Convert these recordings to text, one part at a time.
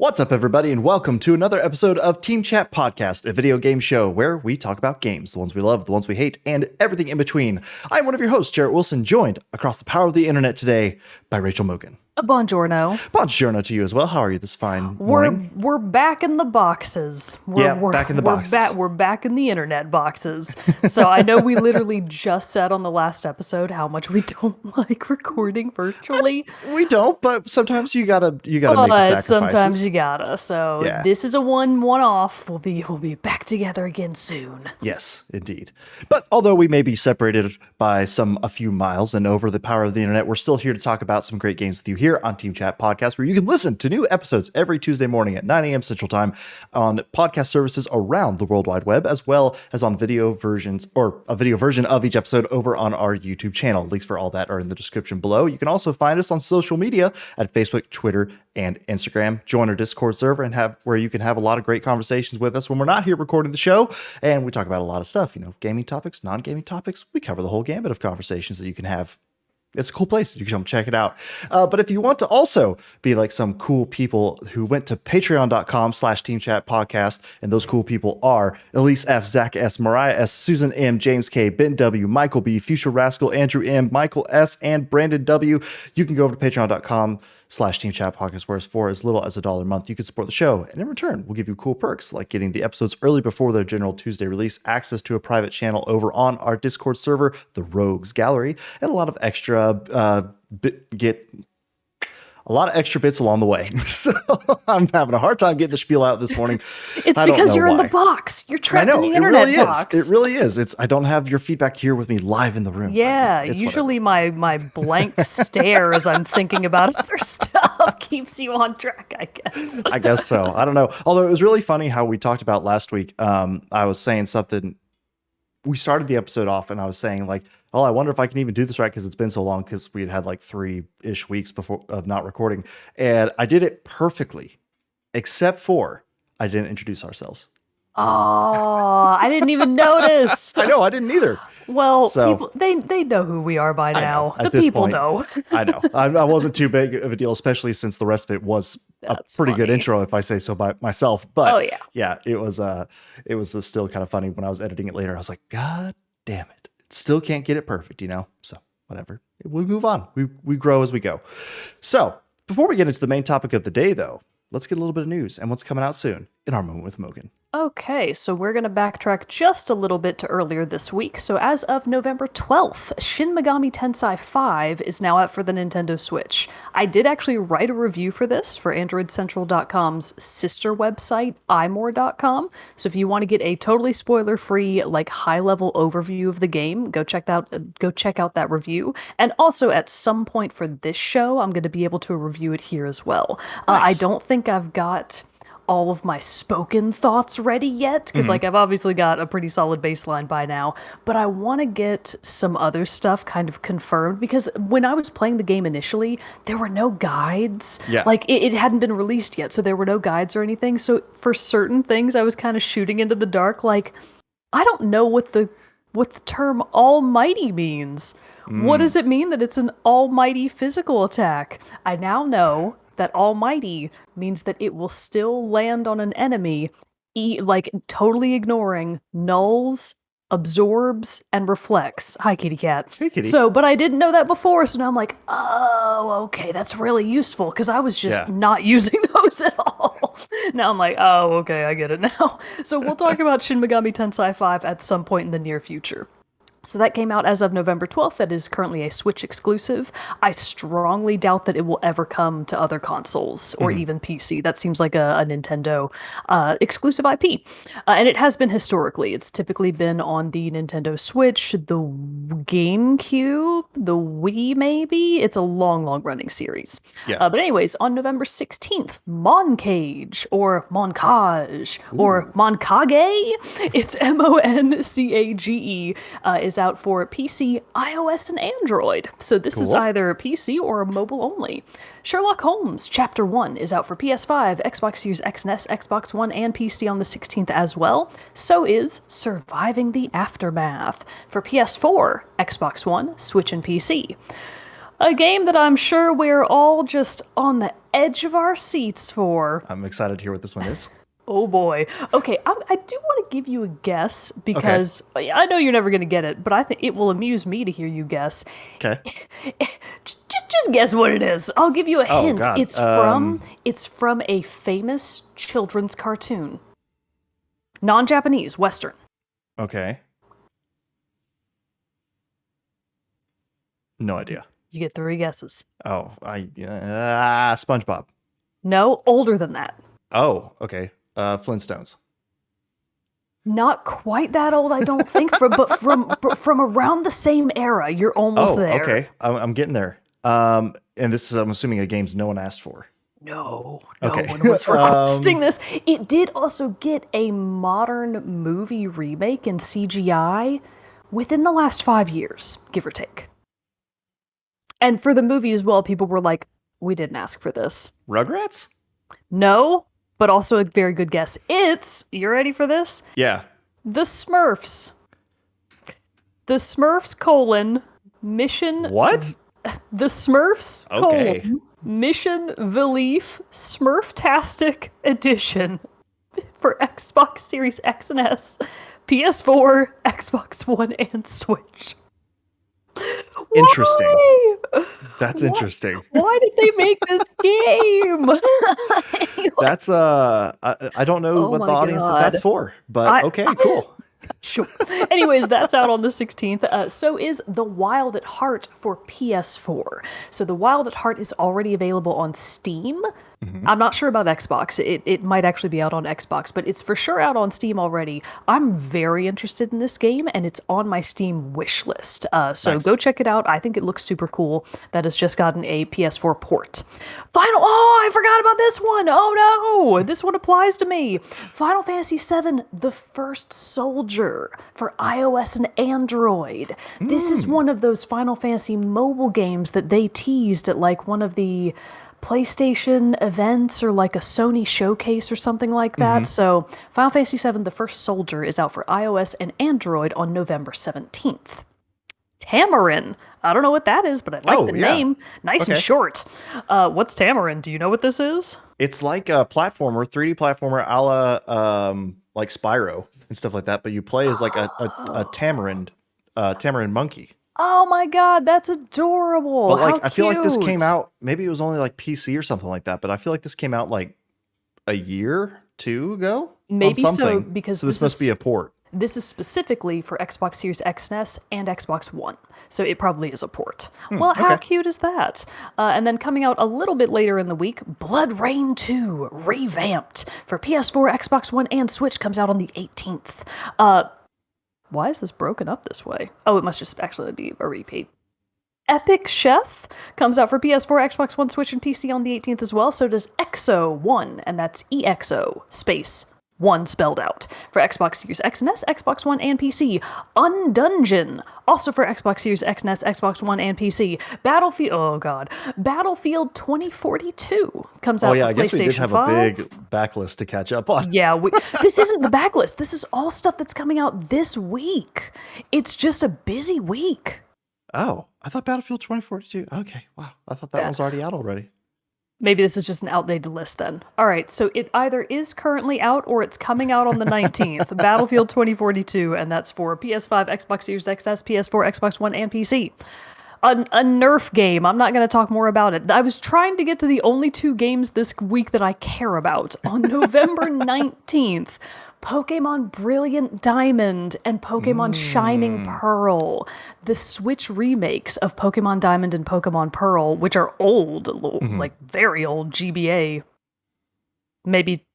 What's up, everybody, and welcome to another episode of Team Chat Podcast, a video game show where we talk about games, the ones we love, the ones we hate, and everything in between. I'm one of your hosts, Jarrett Wilson, joined across the power of the internet today by Rachel Mogan. Buongiorno. Buongiorno to you as well. How are you this fine morning? We're back in the boxes. We're back in the boxes. We're back in the internet boxes. So I know we literally just said on the last episode how much we don't like recording virtually. We don't, but sometimes you gotta make the sacrifices. Sometimes you gotta. So Yeah. This is a one-off. We'll be back together again soon. Yes, indeed. But although we may be separated by a few miles and over the power of the internet, we're still here to talk about some great games with you here on Team Chat Podcast, where you can listen to new episodes every Tuesday morning at 9 a.m. Central Time on podcast services around the World Wide Web, as well as on video versions or a video version of each episode over on our YouTube channel. Links for all that are in the description below. You can also find us on social media at Facebook, Twitter, and Instagram. Join our Discord server and where you can have a lot of great conversations with us when we're not here recording the show. And we talk about a lot of stuff, gaming topics, non-gaming topics. We cover the whole gambit of conversations that you can have. It's a cool place. You can come check it out. But if you want to also be like some cool people who went to patreon.com/Team Chat Podcast, and those cool people are Elise F, Zach S, Mariah S, Susan M, James K, Ben W, Michael B, Future Rascal, Andrew M, Michael S, and Brandon W. You can go over to patreon.com/Team Chat Podcast, where for as little as $1 a month, you can support the show. And in return, we'll give you cool perks like getting the episodes early before their general Tuesday release, access to a private channel over on our Discord server, the Rogues Gallery, and a lot of extra bits along the way. So I'm having a hard time getting the spiel out this morning. It's because you're in the box. You're trapped in the internet box. It really is. I don't have your feedback here with me live in the room. Yeah, usually my blank stare as I'm thinking about other stuff keeps you on track, I guess. I guess so. I don't know. Although it was really funny how we talked about last week. I was saying something. We started the episode off and I was saying like, oh, I wonder if I can even do this right because it's been so long, because we had like 3-ish weeks before of not recording. And I did it perfectly, except for I didn't introduce ourselves. Oh, I didn't even notice. I know, I didn't either. Well, people, they know who we are by now. The people know. I know. I wasn't too big of a deal, especially since the rest of it was a pretty good intro, if I say so by myself. But yeah, it was still kind of funny when I was editing it later. I was like, God damn it. Still can't get it perfect, So whatever. We move on. We grow as we go. So before we get into the main topic of the day, though, let's get a little bit of news and what's coming out soon in our Moment with Mogan. Okay, so we're going to backtrack just a little bit to earlier this week. So as of November 12th, Shin Megami Tensei 5 is now out for the Nintendo Switch. I did actually write a review for this for AndroidCentral.com's sister website, imore.com. So if you want to get a totally spoiler-free, like high-level overview of the game, go check out that review. And also at some point for this show, I'm going to be able to review it here as well. Nice. I don't think I've got all of my spoken thoughts ready yet, because I've obviously got a pretty solid baseline by now, but I want to get some other stuff kind of confirmed, because when I was playing the game initially, there were no guides. Yeah. Like it hadn't been released yet, so there were no guides or anything. So for certain things, I was kind of shooting into the dark. Like, I don't know what the term almighty means. What does it mean that it's an almighty physical attack? I now know that almighty means that it will still land on an enemy, like totally ignoring nulls, absorbs, and reflects. Hi, kitty cat. Hey, kitty. So, but I didn't know that before, so now I'm like, oh, okay, that's really useful, because I was just not using those at all. Now I'm like, oh, okay, I get it now. So we'll talk about Shin Megami Tensei 5 at some point in the near future. So that came out as of November 12th. That is currently a Switch exclusive. I strongly doubt that it will ever come to other consoles or even PC. That seems like a Nintendo exclusive IP. And it has been historically. It's typically been on the Nintendo Switch, the GameCube, the Wii maybe. It's a long running series. Yeah. But anyways, on November 16th, Moncage or Moncage or Moncage, it's Moncage, is out for PC, iOS, and Android. So this is either PC or mobile only. Sherlock Holmes Chapter 1 is out for PS5, Xbox Series X and S, Xbox One, and PC on the 16th as well. So is Surviving the Aftermath for PS4, Xbox One, Switch, and PC. A game that I'm sure we're all just on the edge of our seats for. I'm excited to hear what this one is. Oh boy. Okay, I do want to give you a guess because I know you're never going to get it, but I think it will amuse me to hear you guess. Okay. Just guess what it is. I'll give you a Oh, hint. God. It's from a famous children's cartoon. Non-Japanese, Western. Okay. No idea. You get 3 guesses. Oh, SpongeBob. No, older than that. Oh, okay. Flintstones. Not quite that old, I don't think, but from around the same era. You're almost there. Okay. I'm getting there. And this is, I'm assuming, a games no one asked for. No Okay. one was requesting this. It did also get a modern movie remake in CGI within the last 5 years, give or take. And for the movie as well, people were like, we didn't ask for this. Rugrats? No, but also a very good guess. You ready for this? Yeah. The Smurfs. The Smurfs, mission... What? The Smurfs, Okay. Mission Belief Smurftastic Edition for Xbox Series X and S, PS4, Xbox One, and Switch. Interesting. Why? That's interesting. Why did they make this game? Anyway. That's I don't know Oh what my the audience God. that's for, but okay, cool. Sure. Anyways, that's out on the 16th. So is The Wild at Heart for PS4. So The Wild at Heart is already available on Steam. I'm not sure about Xbox. It might actually be out on Xbox, but it's for sure out on Steam already. I'm very interested in this game, and it's on my Steam wish list. So Nice. go check it out. I think it looks super cool. That has just gotten a PS4 port. I forgot about this one. Oh no, this one applies to me. Final Fantasy VII: The First Soldier for iOS and Android. This is one of those Final Fantasy mobile games that they teased at like one of the PlayStation events or like a Sony showcase or something like that. So Final Fantasy VII: The First Soldier is out for iOS and Android on November 17th. Tamarin. I don't know what that is, but I like the name. Nice and short. What's Tamarin? Do you know what this is? It's like a platformer, 3D platformer a la like Spyro and stuff like that, but you play as like a tamarind monkey. Oh my god, that's adorable. But like How I feel like this cute. came out, maybe it was only like PC or something like that, but I feel like this came out like a year, 2 ago? Maybe on so, something. because so this must be a port. This is specifically for Xbox Series X and S and Xbox One, so it probably is a port. Well, how cute is that? And then coming out a little bit later in the week, Blood Rain 2 revamped for PS4, Xbox One, and Switch comes out on the 18th. Why is this broken up this way? Oh, it must just actually be a repeat. Epic Chef comes out for PS4, Xbox One, Switch, and PC on the 18th as well. So does EXO 1, and that's EXO space 1 spelled out for Xbox Series X and S, Xbox One, and PC. Undungeon, also for Xbox Series X and S, Xbox One, and PC. Battlefield 2042 comes out for PlayStation 5. I guess we did have a big backlist to catch up on. Yeah, this isn't the backlist. This is all stuff that's coming out this week. It's just a busy week. Oh, I thought Battlefield 2042. Okay, wow. I thought that one was already out already. Maybe this is just an outdated list then. All right, so it either is currently out or it's coming out on the 19th. Battlefield 2042, and that's for PS5, Xbox Series XS, PS4, Xbox One, and PC. A Nerf game. I'm not going to talk more about it. I was trying to get to the only 2 games this week that I care about. On November 19th, Pokemon Brilliant Diamond and Pokemon Shining Pearl. The Switch remakes of Pokemon Diamond and Pokemon Pearl, which are old, like very old GBA. Maybe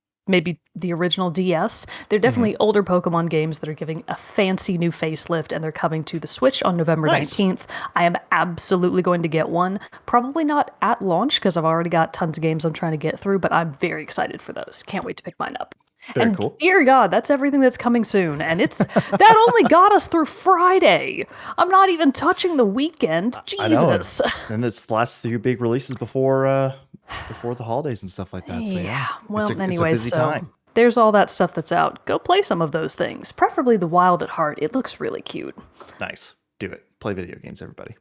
the original DS. They're definitely older Pokemon games that are giving a fancy new facelift, and they're coming to the Switch on November 19th. I am absolutely going to get one. Probably not at launch, because I've already got tons of games I'm trying to get through, but I'm very excited for those. Can't wait to pick mine up. Very cool. Dear God, that's everything that's coming soon. And that only got us through Friday. I'm not even touching the weekend. Jesus. I know. And it's the last 3 big releases before the holidays and stuff like that. So Yeah. Well, it's anyways, a busy time. There's all that stuff that's out. Go play some of those things. Preferably The Wild at Heart. It looks really cute. Nice. Do it. Play video games, everybody.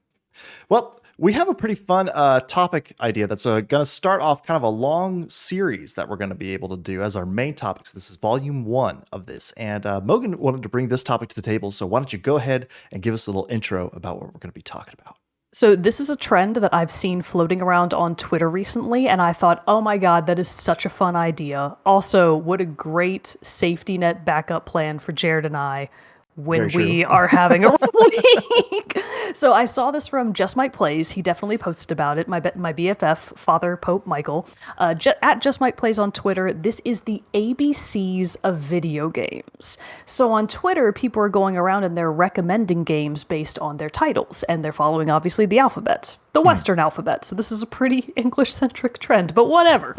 Well, we have a pretty fun topic idea that's going to start off kind of a long series that we're going to be able to do as our main topics. This is volume 1 of this. And Mogan wanted to bring this topic to the table. So why don't you go ahead and give us a little intro about what we're going to be talking about? So this is a trend that I've seen floating around on Twitter recently, and I thought, oh my God, that is such a fun idea. Also, what a great safety net backup plan for Jared and I when we are having a rough week. So I saw this from Just Mike Plays. He definitely posted about it. My BFF, Father Pope Michael, at Just Mike Plays on Twitter. This is the ABCs of video games. So on Twitter, people are going around and they're recommending games based on their titles, and they're following obviously the alphabet, the Western alphabet. So this is a pretty English-centric trend, but whatever.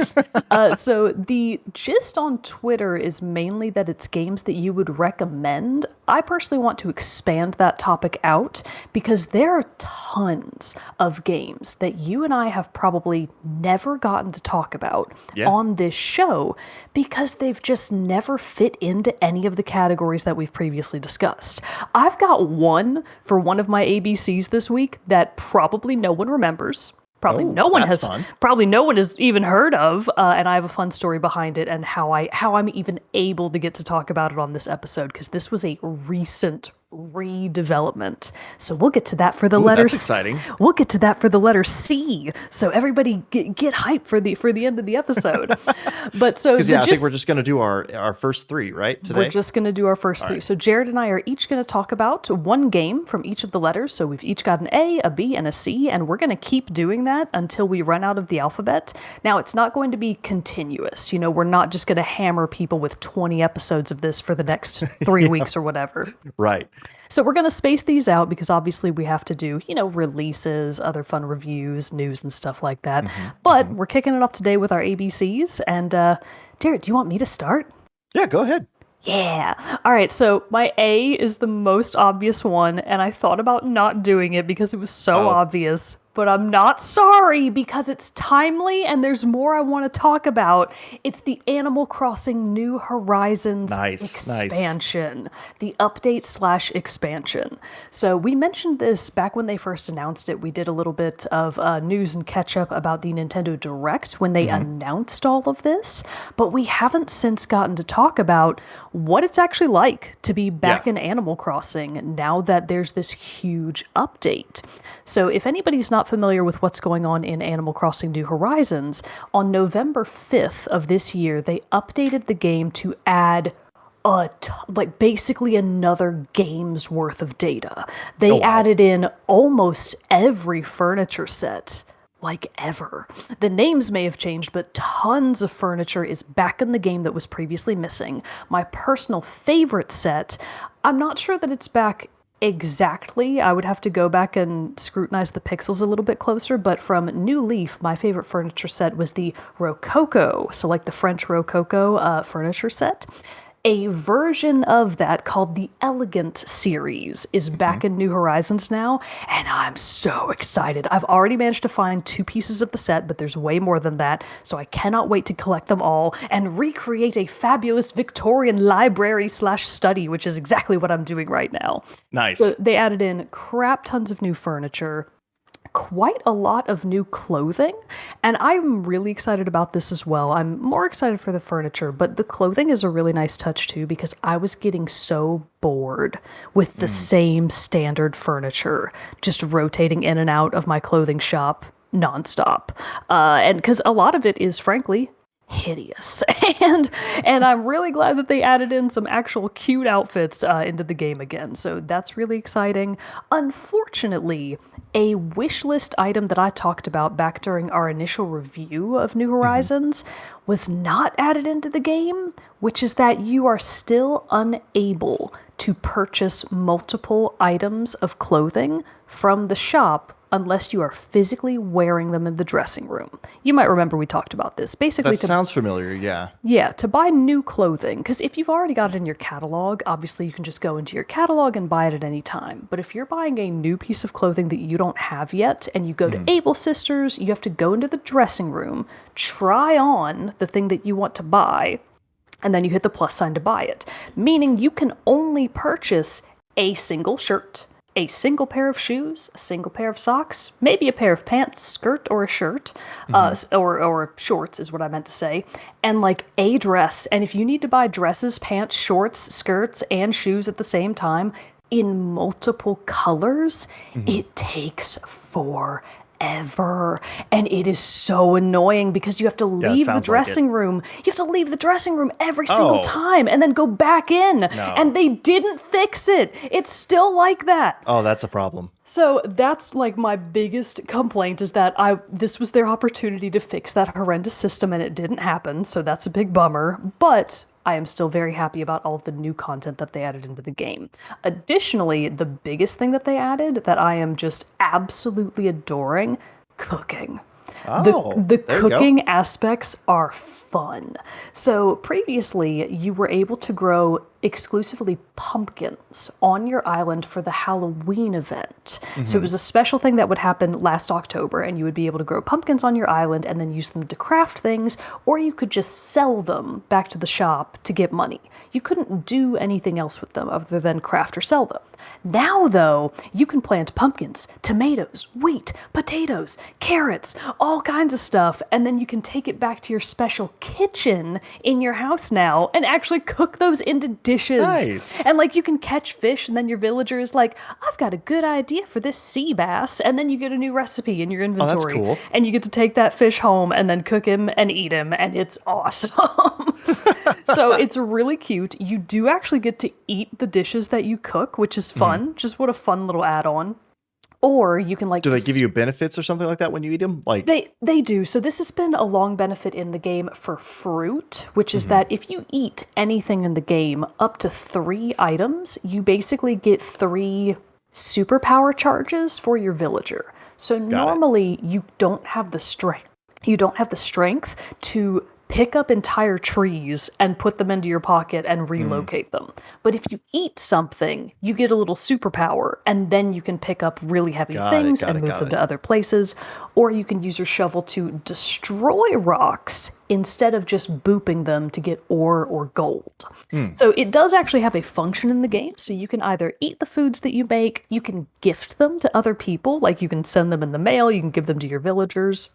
So the gist on Twitter is mainly that it's games that you would recommend. I personally want to expand that topic out because there are tons of games that you and I have probably never gotten to talk about on this show because they've just never fit into any of the categories that we've previously discussed. I've got one for one of my ABCs this week that probably no one remembers. Probably no one has even heard of, and I have a fun story behind it and how I'm even able to get to talk about it on this episode because this was a recent redevelopment. So we'll get to that for the letter. That's exciting. We'll get to that for the letter C. So everybody get hyped for the end of the episode. But so I think we're just going to do our first 3 right today. We're just going to do our first 3. Right. So Jared and I are each going to talk about one game from each of the letters. So we've each got an A, a B, and a C, and we're going to keep doing that until we run out of the alphabet. Now it's not going to be continuous. We're not just going to hammer people with 20 episodes of this for the next 3 weeks or whatever. Right. So we're going to space these out because obviously we have to do, releases, other fun reviews, news, and stuff like that. But we're kicking it off today with our ABCs. And Jared, do you want me to start? Yeah, go ahead. Yeah. All right. So my A is the most obvious one. And I thought about not doing it because it was so obvious. But I'm not sorry because it's timely and there's more I want to talk about. It's the Animal Crossing New Horizons expansion, the update/expansion. So we mentioned this back when they first announced it. We did a little bit of news and catch up about the Nintendo Direct when they announced all of this, but we haven't since gotten to talk about what it's actually like to be back in Animal Crossing now that there's this huge update. So if anybody's not familiar with what's going on in Animal Crossing New Horizons, on November 5th of this year, they updated the game to add basically another game's worth of data. They added in almost every furniture set. Like ever. The names may have changed, but tons of furniture is back in the game that was previously missing. My personal favorite set, I'm not sure that it's back exactly. I would have to go back and scrutinize the pixels a little bit closer, but from New Leaf, my favorite furniture set was the Rococo, so like the French Rococo furniture set. A version of that called the Elegant series is back in New Horizons now, and I'm so excited. I've already managed to find 2 pieces of the set, but there's way more than that, so I cannot wait to collect them all and recreate a fabulous Victorian library/study, which is exactly what I'm doing right now. Nice. So they added in crap tons of new furniture, quite a lot of new clothing, and I'm really excited about this as well. I'm more excited for the furniture, but the clothing is a really nice touch too because I was getting so bored with the same standard furniture just rotating in and out of my clothing shop nonstop. And because a lot of it is frankly hideous. And I'm really glad that they added in some actual cute outfits into the game again. So that's really exciting. Unfortunately, a wish list item that I talked about back during our initial review of New Horizons was not added into the game, which is that you are still unable to purchase multiple items of clothing from the shop unless you are physically wearing them in the dressing room. You might remember we talked about this. Basically, that sounds familiar, yeah. Yeah, to buy new clothing, because if you've already got it in your catalog, obviously you can just go into your catalog and buy it at any time. But if you're buying a new piece of clothing that you don't have yet, and you go to Able Sisters, you have to go into the dressing room, try on the thing that you want to buy, and then you hit the plus sign to buy it. Meaning you can only purchase a single shirt, a single pair of shoes, a single pair of socks, maybe a pair of pants, skirt or a shirt, or shorts is what I meant to say, and like a dress. And if you need to buy dresses, pants, shorts, skirts, and shoes at the same time in multiple colors, it takes forever. And it is so annoying because you have to leave the dressing room. You have to leave the dressing room every single time and then go back in. No. And they didn't fix it. It's still like that. Oh, that's a problem. So that's like my biggest complaint is that this was their opportunity to fix that horrendous system and it didn't happen. So that's a big bummer. But I am still very happy about all of the new content that they added into the game. Additionally, the biggest thing that they added that I am just absolutely adoring, cooking. The cooking aspects are fun. So previously, you were able to grow exclusively pumpkins on your island for the Halloween event. So it was a special thing that would happen last October, and you would be able to grow pumpkins on your island and then use them to craft things, or you could just sell them back to the shop to get money. You couldn't do anything else with them other than craft or sell them. Now, though, you can plant pumpkins, tomatoes, wheat, potatoes, carrots, all kinds of stuff, and then you can take it back to your special kitchen in your house now and actually cook those into dishes. Nice. And like you can catch fish, and then your villager is like, I've got a good idea for this sea bass, and then you get a new recipe in your inventory. Oh, that's cool. And you get to take that fish home and then cook him and eat him, and it's awesome. So it's really cute. You do actually get to eat the dishes that you cook, which is fun. Just what a fun little add-on. Or you can like... Do they give you benefits or something like that when you eat them? Like They do. So this has been a long benefit in the game for fruit, which is that if you eat anything in the game up to 3 items, you basically get 3 superpower charges for your villager. So normally you don't have the strength. You don't have the strength to pick up entire trees and put them into your pocket and relocate them. But if you eat something, you get a little superpower, and then you can pick up really heavy things and move them to other places. Or you can use your shovel to destroy rocks instead of just booping them to get ore or gold. So it does actually have a function in the game. So you can either eat the foods that you make, you can gift them to other people, like you can send them in the mail, you can give them to your villagers.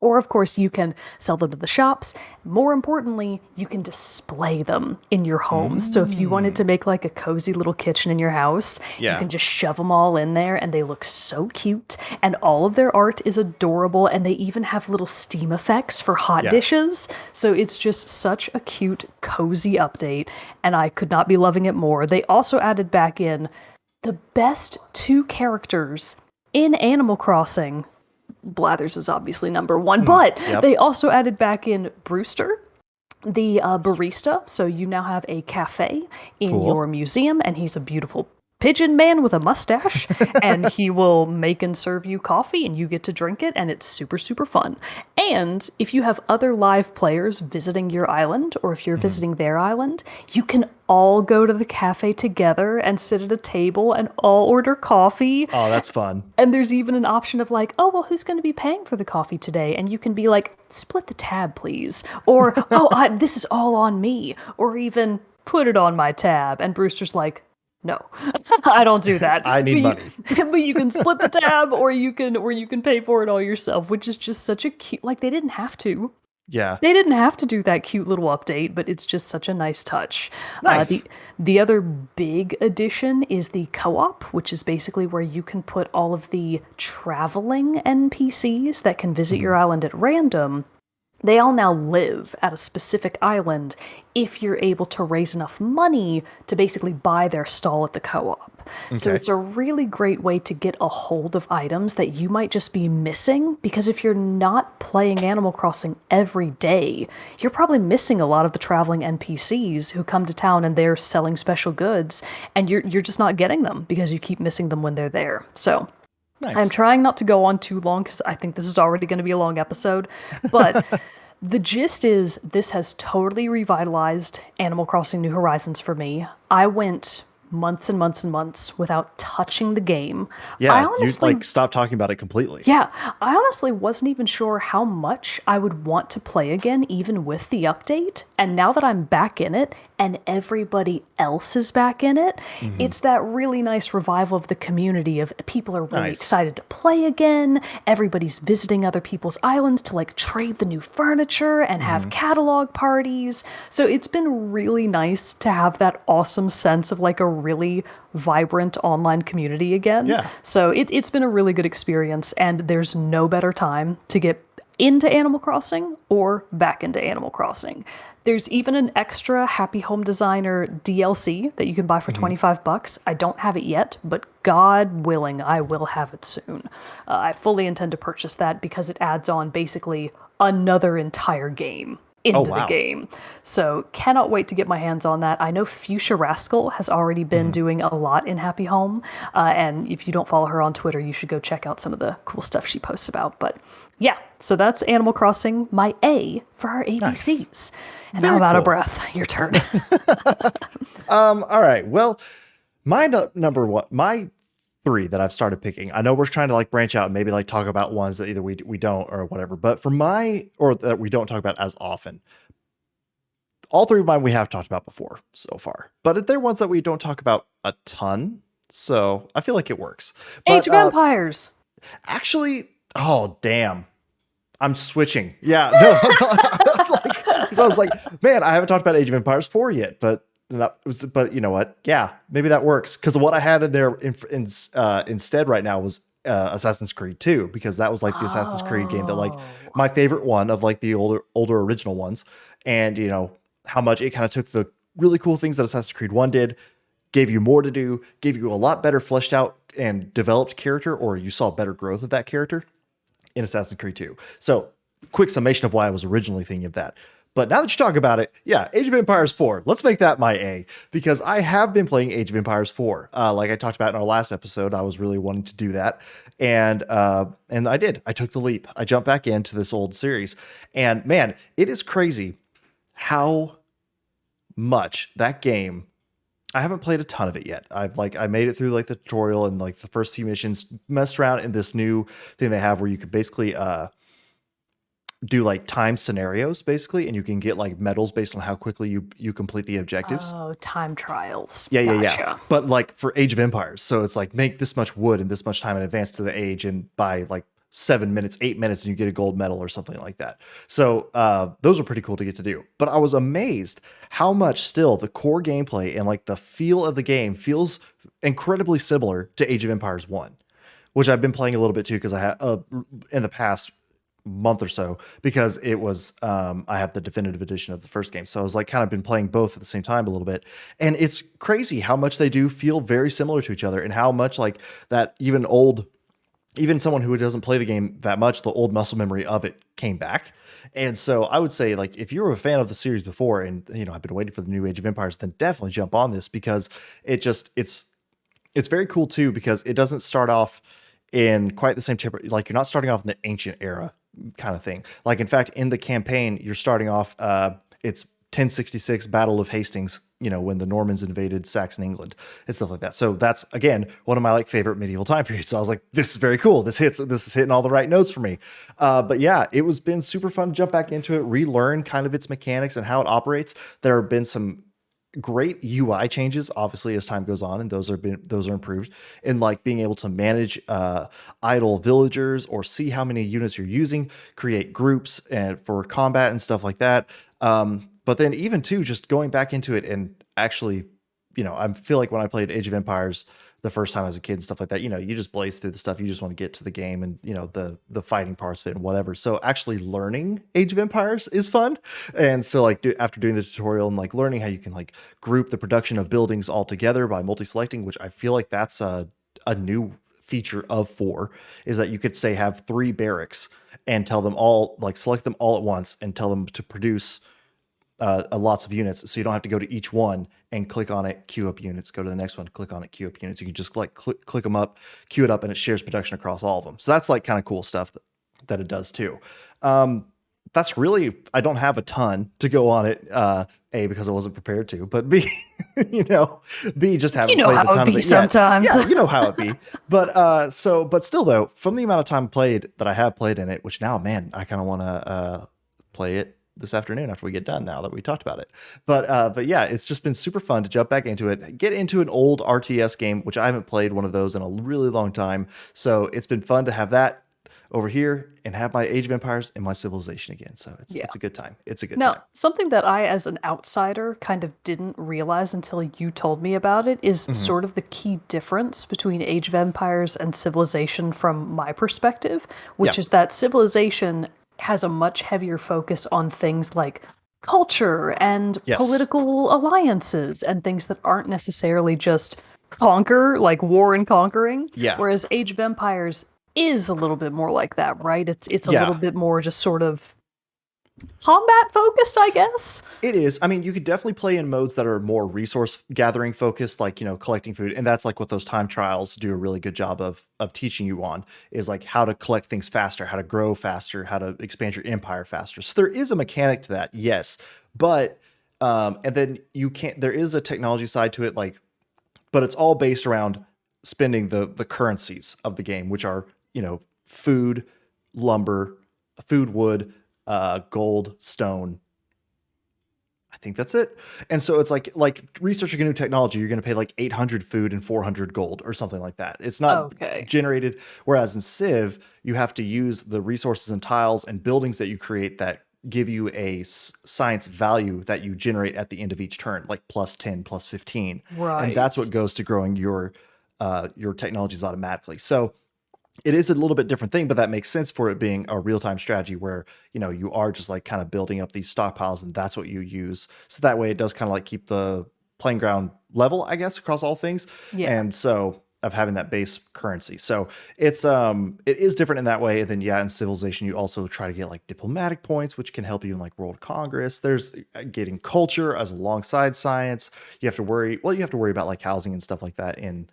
Or, of course, you can sell them to the shops. More importantly, you can display them in your homes. So if you wanted to make like a cozy little kitchen in your house, you can just shove them all in there, and they look so cute. And all of their art is adorable, and they even have little steam effects for hot dishes. So it's just such a cute, cozy update, and I could not be loving it more. They also added back in the best 2 characters in Animal Crossing. Blathers is obviously number 1, but they also added back in Brewster, the barista. So you now have a cafe in your museum, and he's a beautiful pigeon man with a mustache, and he will make and serve you coffee, and you get to drink it, and it's super, super fun. And if you have other live players visiting your island, or if you're visiting their island, you can all go to the cafe together and sit at a table and all order coffee. Oh, that's fun. And there's even an option of like, oh, well, who's going to be paying for the coffee today? And you can be like, split the tab, please. Or, this is all on me. Or even, put it on my tab. And Brewster's like, no, I don't do that. I need money. But you can split the tab, or you can pay for it all yourself, which is just such a cute, like they didn't have to. Yeah. They didn't have to do that cute little update, but it's just such a nice touch. Nice. The other big addition is the co-op, which is basically where you can put all of the traveling NPCs that can visit your island at random. They all now live at a specific island if you're able to raise enough money to basically buy their stall at the co-op. So it's a really great way to get a hold of items that you might just be missing, because if you're not playing Animal Crossing every day, you're probably missing a lot of the traveling NPCs who come to town and they're selling special goods, and you're just not getting them because you keep missing them when they're there. So nice. I'm trying not to go on too long because I think this is already going to be a long episode, but the gist is this has totally revitalized Animal Crossing New Horizons for me. I went months and months and months without touching the game. Yeah, you stopped talking about it completely. Yeah, I honestly wasn't even sure how much I would want to play again, even with the update. And now that I'm back in it, and everybody else is back in it, Mm-hmm. it's that really nice revival of the community of people are really Nice. excited to play again. Everybody's visiting other people's islands to like trade the new furniture and have Mm-hmm. catalog parties. So it's been really nice to have that awesome sense of like a really vibrant online community again. Yeah. So it's been a really good experience, and there's no better time to get into Animal Crossing or back into Animal Crossing. There's even an extra Happy Home Designer DLC that you can buy for Mm-hmm. 25 bucks. I don't have it yet, but God willing, I will have it soon. I fully intend to purchase that because it adds on basically another entire game Oh, into the wow. game. So cannot wait to get my hands on that. I know Fuchsia Rascal has already been Mm-hmm. doing a lot in Happy Home. And if you don't follow her on Twitter, you should go check out some of the cool stuff she posts about. But yeah, so that's Animal Crossing, my A for our Nice. ABCs. And now Very I'm out of cool. breath. Your turn. All right. Well, my number one, my three that I've started picking. I know we're trying to like branch out and maybe like talk about ones that either we don't or whatever. But for my or that we don't talk about as often. All three of mine we have talked about before so far, but they're ones that we don't talk about a ton. So I feel like it works. Age But of Empires. actually, oh damn, I'm switching. Yeah, no, like, because I was like, man, I haven't talked about Age of Empires 4 yet, but but you know what? Yeah, maybe that works because what I had in there instead right now was Assassin's Creed 2 because that was like the Assassin's Creed game that like Oh. my favorite one of like the older original ones, and you know how much it kind of took the really cool things that Assassin's Creed 1 did, gave you more to do, gave you a lot better fleshed out and developed character, or you saw better growth of that character in Assassin's Creed 2. So, quick summation of why I was originally thinking of that. But now that you talk about it, yeah, Age of Empires 4. Let's make that my A because I have been playing Age of Empires 4. Like I talked about in our last episode, I was really wanting to do that, and I did. I took the leap. I jumped back into this old series, and man, it is crazy how much that game. I haven't played a ton of it yet. I made it through like the tutorial and like the first few missions, messed around in this new thing they have where you could basically do like time scenarios basically, and you can get like medals based on how quickly you complete the objectives. Oh, time trials. Yeah, yeah, yeah. Gotcha. But like for Age of Empires, so it's like make this much wood and this much time in advance to the age, and by like 7 minutes, 8 minutes, and you get a gold medal or something like that. So those are pretty cool to get to do. But I was amazed how much still the core gameplay and like the feel of the game feels incredibly similar to Age of Empires 1, which I've been playing a little bit too because I have in the past month or so because it was I have the definitive edition of the first game. So I was like kind of been playing both at the same time a little bit. And it's crazy how much they do feel very similar to each other and how much like that even someone who doesn't play the game that much, the old muscle memory of it came back. And so I would say like if you're a fan of the series before and you know I've been waiting for the new Age of Empires, then definitely jump on this because it's very cool too because it doesn't start off in quite the same temper. Like you're not starting off in the ancient era kind of thing. Like in fact, in the campaign, you're starting off. It's 1066 Battle of Hastings. You know when the Normans invaded Saxon England and stuff like that. So that's again one of my like favorite medieval time periods. So I was like, this is very cool. This is hitting all the right notes for me. But yeah, it was been super fun to jump back into it, relearn kind of its mechanics and how it operates. There have been some great UI changes, obviously, as time goes on, and those are improved in like being able to manage idle villagers or see how many units you're using, create groups and for combat and stuff like that. But then even too, just going back into it and actually, you know, I feel like when I played Age of Empires the first time as a kid and stuff like that, you know, you just blaze through the stuff. You just want to get to the game and, you know, the fighting parts of it and whatever. So actually learning Age of Empires is fun. And so like after doing the tutorial and like learning how you can like group the production of buildings all together by multi-selecting, which I feel like that's a new feature of 4 is that you could say have 3 barracks and tell them all like select them all at once and tell them to produce lots of units, so you don't have to go to each one and click on it, queue up units, go to the next one, click on it, queue up units. You can just like click them up, queue it up, and it shares production across all of them. So that's like kind of cool stuff that it does too. That's really, I don't have a ton to go on it. A, because I wasn't prepared to, but B, you know, B, just haven't You know played a how ton it of be it yet. sometimes. Yeah, you know how it be. But but still though, from the amount of time played that I have played in it, which now, man, I kind of want to play it this afternoon after we get done. Now that we talked about it, but yeah, it's just been super fun to jump back into it, get into an old RTS game, which I haven't played one of those in a really long time. So it's been fun to have that over here and have my Age of Empires and my Civilization again. So Yeah. it's a good time. It's a good Now, time. something that I, as an outsider, kind of didn't realize until you told me about it is Mhm. sort of the key difference between Age of Empires and Civilization from my perspective, Yeah. which is that Civilization has a much heavier focus on things like culture and Yes. political alliances and things that aren't necessarily just conquer, like war and conquering, Yeah. whereas Age of Empires is a little bit more like that, right? It's a little Yeah. bit more just sort of combat focused, I guess. It is. I mean, you could definitely play in modes that are more resource gathering focused, like, collecting food. And that's like what those time trials do a really good job of teaching you on, is like how to collect things faster, how to grow faster, how to expand your empire faster. So there is a mechanic to that, yes. But and then you can't, there is a technology side to it, like, but it's all based around spending the currencies of the game, which are, food, lumber, food, wood, gold, stone. I think that's it. And so it's like researching a new technology, you're going to pay like 800 food and 400 gold or something like that. It's not Okay. generated. Whereas in Civ, you have to use the resources and tiles and buildings that you create that give you a science value that you generate at the end of each turn, like plus 10, plus 15. And that's Right. what goes to growing your technologies automatically. So it is a little bit different thing, but that makes sense for it being a real-time strategy where, you are just like kind of building up these stockpiles and that's what you use. So that way it does kind of like keep the playing ground level, I guess, across all things. Yeah. And so of having that base currency. So it is different in that way. And then yeah, in Civilization, you also try to get like diplomatic points, which can help you in like World Congress. There's getting culture as alongside science. You have to worry about like housing and stuff like that in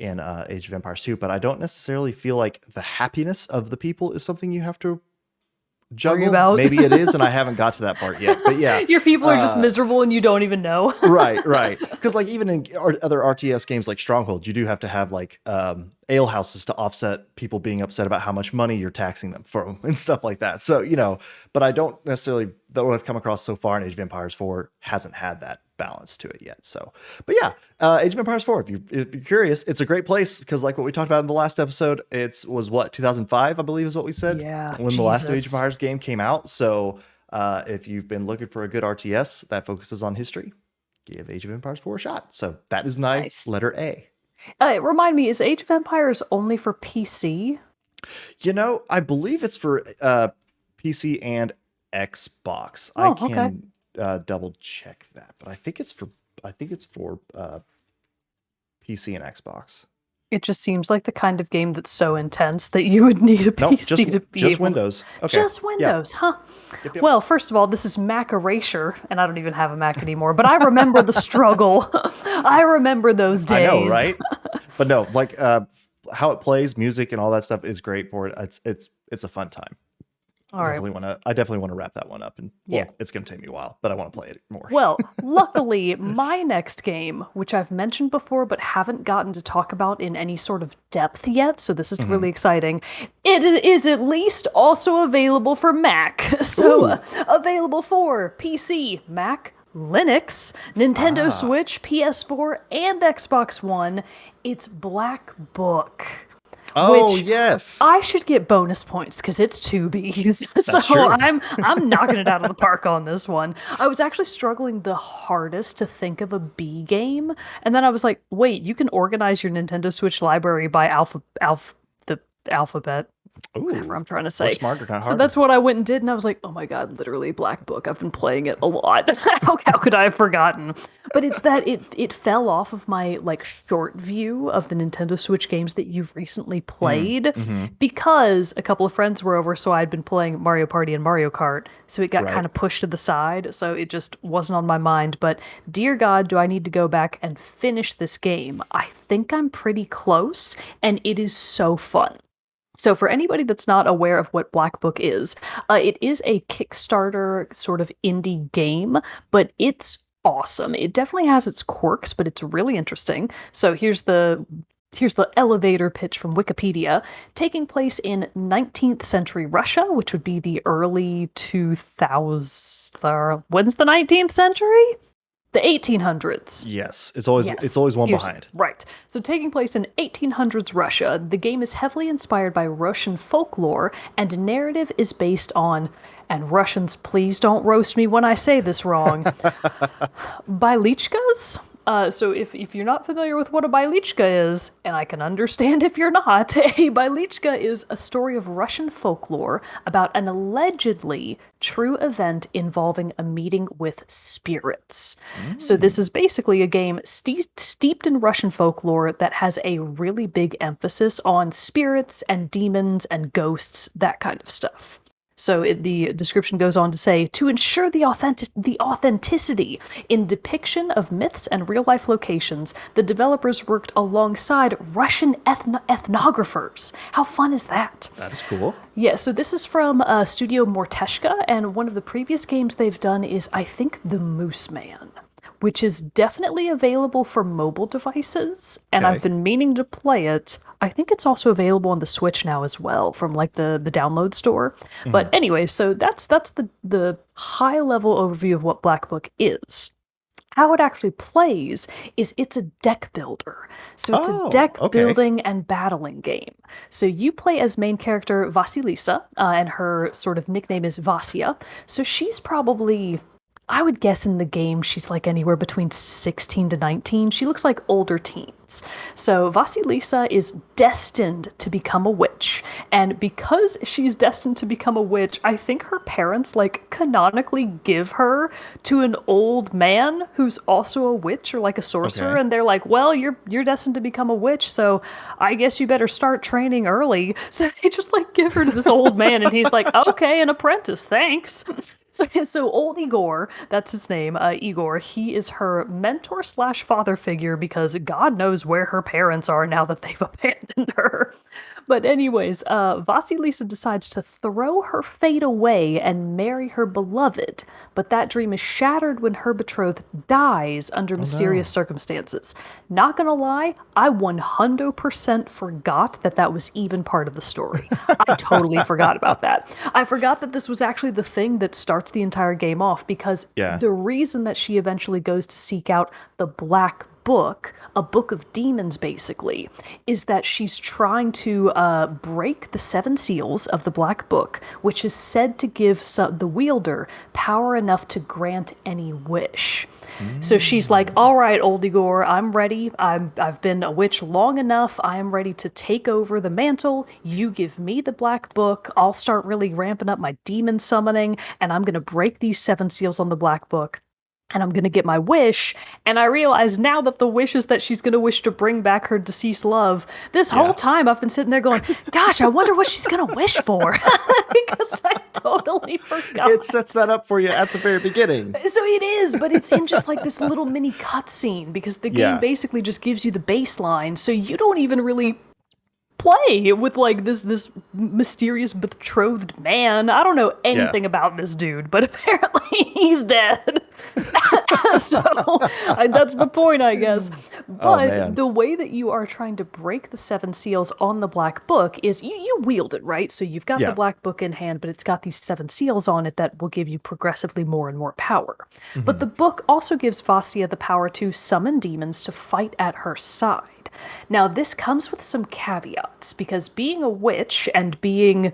Age of Empires 2, but I don't necessarily feel like the happiness of the people is something you have to Worry juggle. about. Maybe it is, and I haven't got to that part yet. But yeah, Your people are just uh, miserable and you don't even know. right, right. Because like even in other RTS games like Stronghold, you do have to have like ale houses to offset people being upset about how much money you're taxing them from and stuff like that. So but I don't necessarily, though I've come across so far in Age of Empires 4 hasn't had that balance to it yet. So, but yeah, Age of Empires 4. If you're curious, it's a great place because like what we talked about in the last episode, it was what 2005, I believe, is what we said Yeah, when the last Age of Jesus. Empires game came out. So if you've been looking for a good RTS that focuses on history, give Age of Empires 4 a shot. So that is my Nice. letter A. Remind me, is Age of Empires only for PC? I believe it's for PC and Xbox. I Oh, okay. can double check that, but I think it's for PC and Xbox. It just seems like the kind of game that's so intense that you would need a Nope, just PC to be just able to. Windows. Okay. Just Yeah. Windows, huh? Yep. Yep. Well, first of all, this is Mac erasure, and I don't even have a Mac anymore, but I remember the struggle. I remember those I know, days. right? But no, like how it plays, music, and all that stuff is great for it. It's a fun time. All right. I definitely want to wrap that one up, and well, Yeah. it's going to take me a while, but I want to play it more. Well, luckily, my next game, which I've mentioned before but haven't gotten to talk about in any sort of depth yet, so this is Mhm. really exciting, it is at least also available for Mac. So, Ooh. available for PC, Mac, Linux, Nintendo Ah. Switch, PS4, and Xbox One. It's Blackbook. Oh Which yes, I should get bonus points because it's two B's. So true. I'm knocking it out of the park on this one. I was actually struggling the hardest to think of a B game, and then I was like, wait, you can organize your Nintendo Switch library by the alphabet. Whatever Ooh, I'm trying to work say. smarter, not So harder. that's what I went and did, and I was like, oh my god, literally Black Book. I've been playing it a lot. How could I have forgotten? But it's that it fell off of my like short view of the Nintendo Switch games that you've recently played Mm-hmm. because a couple of friends were over, so I'd been playing Mario Party and Mario Kart, so it got Right. kind of pushed to the side, so it just wasn't on my mind. But dear God, do I need to go back and finish this game? I think I'm pretty close, and it is so fun. So, for anybody that's not aware of what Black Book is, it is a Kickstarter sort of indie game, but it's awesome. It definitely has its quirks, but it's really interesting. So, here's the Here's the elevator pitch from Wikipedia. Taking place in 19th century Russia, which would be the early 2000s. When's the 19th century? The 1800s. Yes, it's Yes. always one behind. Right. So taking place in 1800s Russia, the game is heavily inspired by Russian folklore, and narrative is based on, and Russians, please don't roast me when I say this wrong, Bailichkas? So if you're not familiar with what a Bailichka is, and I can understand if you're not, a Bailichka is a story of Russian folklore about an allegedly true event involving a meeting with spirits. So this is basically a game steeped in Russian folklore that has a really big emphasis on spirits and demons and ghosts, that kind of stuff. So the description goes on to say, to ensure the authenticity in depiction of myths and real-life locations, the developers worked alongside Russian ethnographers. How fun is that? That is cool. Yeah, so this is from Studio Morteshka, and one of the previous games they've done is, I think, The Moose Man, which is definitely available for mobile devices, and Okay. I've been meaning to play it. I think it's also available on the Switch now as well from like the download store. But anyway, so that's the high level overview of what Blackbook is. How it actually plays is it's a deck builder. So it's a deck okay. building and battling game. So you play as main character Vasilisa, and her sort of nickname is Vasya. So she's probably, I would guess in the game, she's like anywhere between 16 to 19. She looks like older teens. So Vasilisa is destined to become a witch. And because she's destined to become a witch, I think her parents like canonically give her to an old man who's also a witch or like a sorcerer. Okay. And they're like, well, you're destined to become a witch, so I guess you better start training early. So they just like give her to this old man, and he's like, okay, an apprentice, thanks. So old Igor, that's his name, Igor, he is her mentor slash father figure because God knows where her parents are now that they've abandoned her. But anyways, Vasilisa decides to throw her fate away and marry her beloved, but that dream is shattered when her betrothed dies under mysterious circumstances. Not gonna lie, I 100% forgot that that was even part of the story. I totally forgot about that. I forgot that this was actually the thing that starts the entire game off, because Yeah. the reason that she eventually goes to seek out the Black Book, a book of demons basically, is that she's trying to break the 7 seals of the Black Book, which is said to give the wielder power enough to grant any wish. So she's like, all right, old Igor, I'm ready. I've been a witch long enough. I am ready to take over the mantle. You give me the Black Book. I'll start really ramping up my demon summoning, and I'm going to break these 7 seals on the Black Book. And I'm going to get my wish. And I realize now that the wish is that she's going to wish to bring back her deceased love. This whole time I've been sitting there going, gosh, I wonder what she's going to wish for. Because I totally forgot. It sets that up for you at the very beginning. So it is, but it's in just like this little mini cutscene, because the game Yeah. basically just gives you the baseline. So you don't even really play with like this mysterious betrothed man. I don't know anything about this dude, but apparently he's dead. So that's the point, I guess. But man. the way that you are trying to break the 7 seals on the Black Book is you wield it, right? So you've got Yeah. the Black Book in hand, but it's got these 7 seals on it that will give you progressively more and more power. But the book also gives Vasya the power to summon demons to fight at her side. Now, this comes with some caveats, because being a witch and being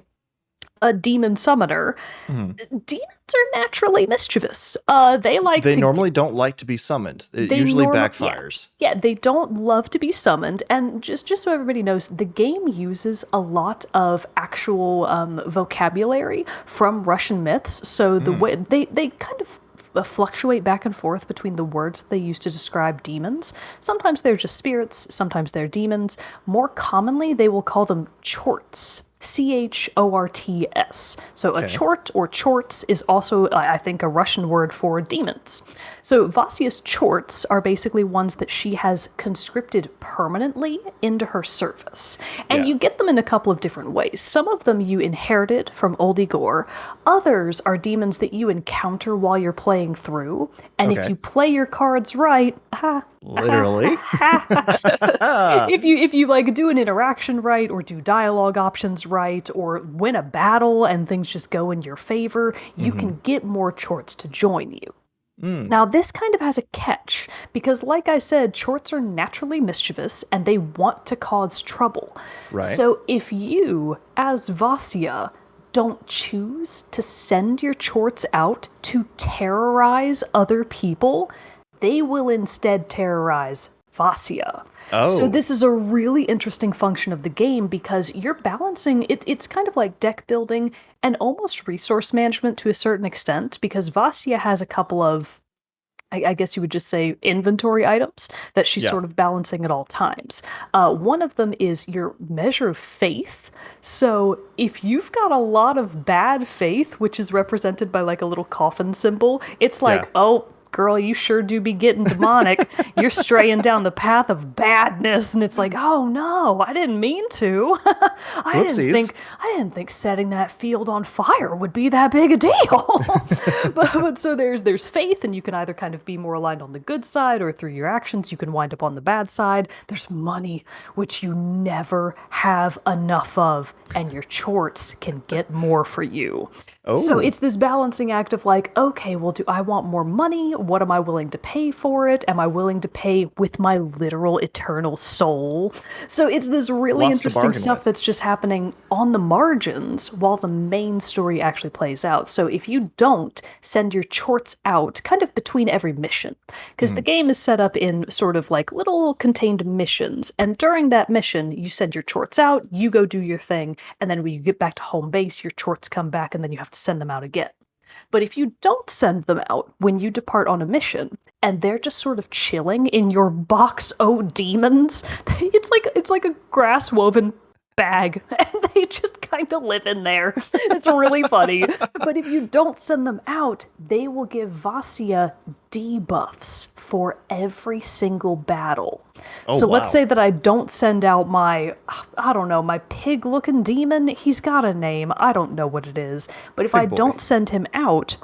a demon summoner, demons are naturally mischievous. They Normally don't like to be summoned. It usually backfires. Yeah, they don't love to be summoned. And just so everybody knows, the game uses a lot of actual vocabulary from Russian myths. So the way they kind of fluctuate back and forth between the words that they use to describe demons. Sometimes they're just spirits, sometimes they're demons. More commonly, they will call them chorts. Chorts. So a Okay. chort or chorts is also, I think, a Russian word for demons. So Vasia's chorts are basically ones that she has conscripted permanently into her service. And Yeah. you get them in a couple of different ways. Some of them you inherited from Old Igor. Others are demons that you encounter while you're playing through. And if Okay. you play your cards right, Literally. if you like do an interaction right or do dialogue options right or win a battle and things just go in your favor, you Hmm. can get more chorts to join you. Mm, Now, this kind of has a catch, because like I said, chorts are naturally mischievous and they want to cause trouble. right. So if you, as Vasya, don't choose to send your chorts out to terrorize other people, they will instead terrorize Vasya. So Oh, this is a really interesting function of the game because you're balancing it's kind of like deck building and almost resource management to a certain extent because Vasya has a couple of I guess you would just say inventory items that she's yeah. sort of balancing at all times. One of them is your measure of faith. So if you've got a lot of bad faith, which is represented by like a little coffin symbol, it's Yeah. like, oh, girl, you sure do be getting demonic. You're straying down the path of badness, and it's like, oh no, I didn't mean to. I didn't Whoopsies. think I didn't think setting that field on fire would be that big a deal. but so there's faith, and you can either kind of be more aligned on the good side, or through your actions you can wind up on the bad side. There's money, which you never have enough of, and your chorts can get more for you. So Oh, it's this balancing act of like, okay, well, do I want more money? What am I willing to pay for it? Am I willing to pay with my literal eternal soul? So it's this really lots to interesting bargain stuff with. that's just happening on the margins while the main story actually plays out. So if you don't send your chorts out kind of between every mission, because the Mhm. game is set up in sort of like little contained missions, and during that mission, you send your chorts out, you go do your thing, and then when you get back to home base, your chorts come back, and then you have to send them out again. But if you don't send them out when you depart on a mission and they're just sort of chilling in your box o demons, it's like a grass woven bag and they just kind of live in there. It's really funny. But if you don't send them out, they will give Vasya debuffs for every single battle. Oh, So let's wow. say that I don't send out my, I don't know, my pig looking demon. He's got a name. I don't know what it is. But if I Big boy. don't send him out,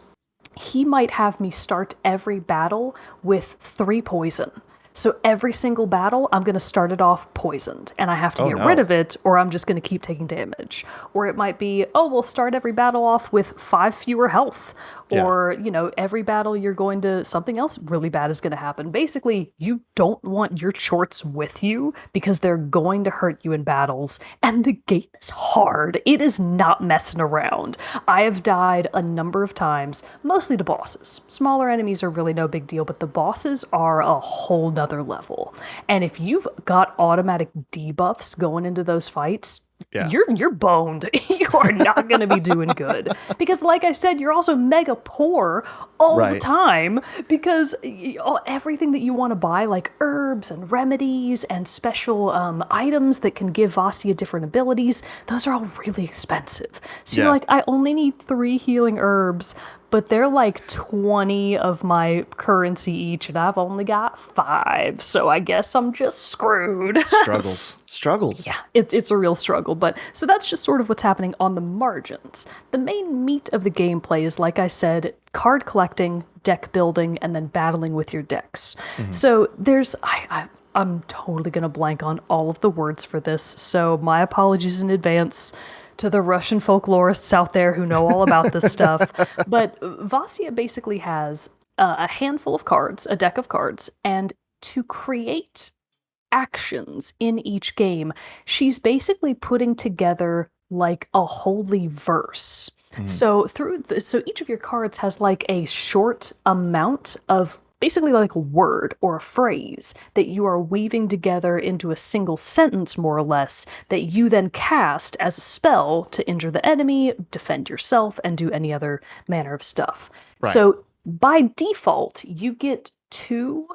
he might have me start every battle with 3 poison. So every single battle, I'm going to start it off poisoned, and I have to Oh, get rid no. of it, or I'm just going to keep taking damage. Or it might be, oh, we'll start every battle off with 5 fewer health. Yeah. Or, every battle you're going to, something else really bad is going to happen. Basically, you don't want your chorts with you because they're going to hurt you in battles. And the game is hard. It is not messing around. I have died a number of times, mostly to bosses. Smaller enemies are really no big deal, but the bosses are a whole nother level. And if you've got automatic debuffs going into those fights, Yeah. you're boned. You are not going to be doing good because, like I said, you're also mega poor all the Right. time because everything that you want to buy, like herbs and remedies and special items that can give Vasya different abilities, those are all really expensive. So you're Yeah. like, I only need 3 healing herbs, but they're like 20 of my currency each, and I've only got 5. So I guess I'm just screwed. Struggles. Struggles. Yeah, it's a real struggle, but so that's just sort of what's happening on the margins. The main meat of the gameplay is, like I said, card collecting, deck building, and then battling with your decks. Hmm. So there's I'm totally gonna blank on all of the words for this, so my apologies in advance to the Russian folklorists out there who know all about this stuff. But Vasya basically has a handful of cards, a deck of cards, and to create actions in each game, she's basically putting together like a holy verse. Hmm. So each of your cards has like a short amount of basically like a word or a phrase that you are weaving together into a single sentence more or less that you then cast as a spell to injure the enemy, defend yourself, and do any other manner of stuff. Right. So by default, you get 2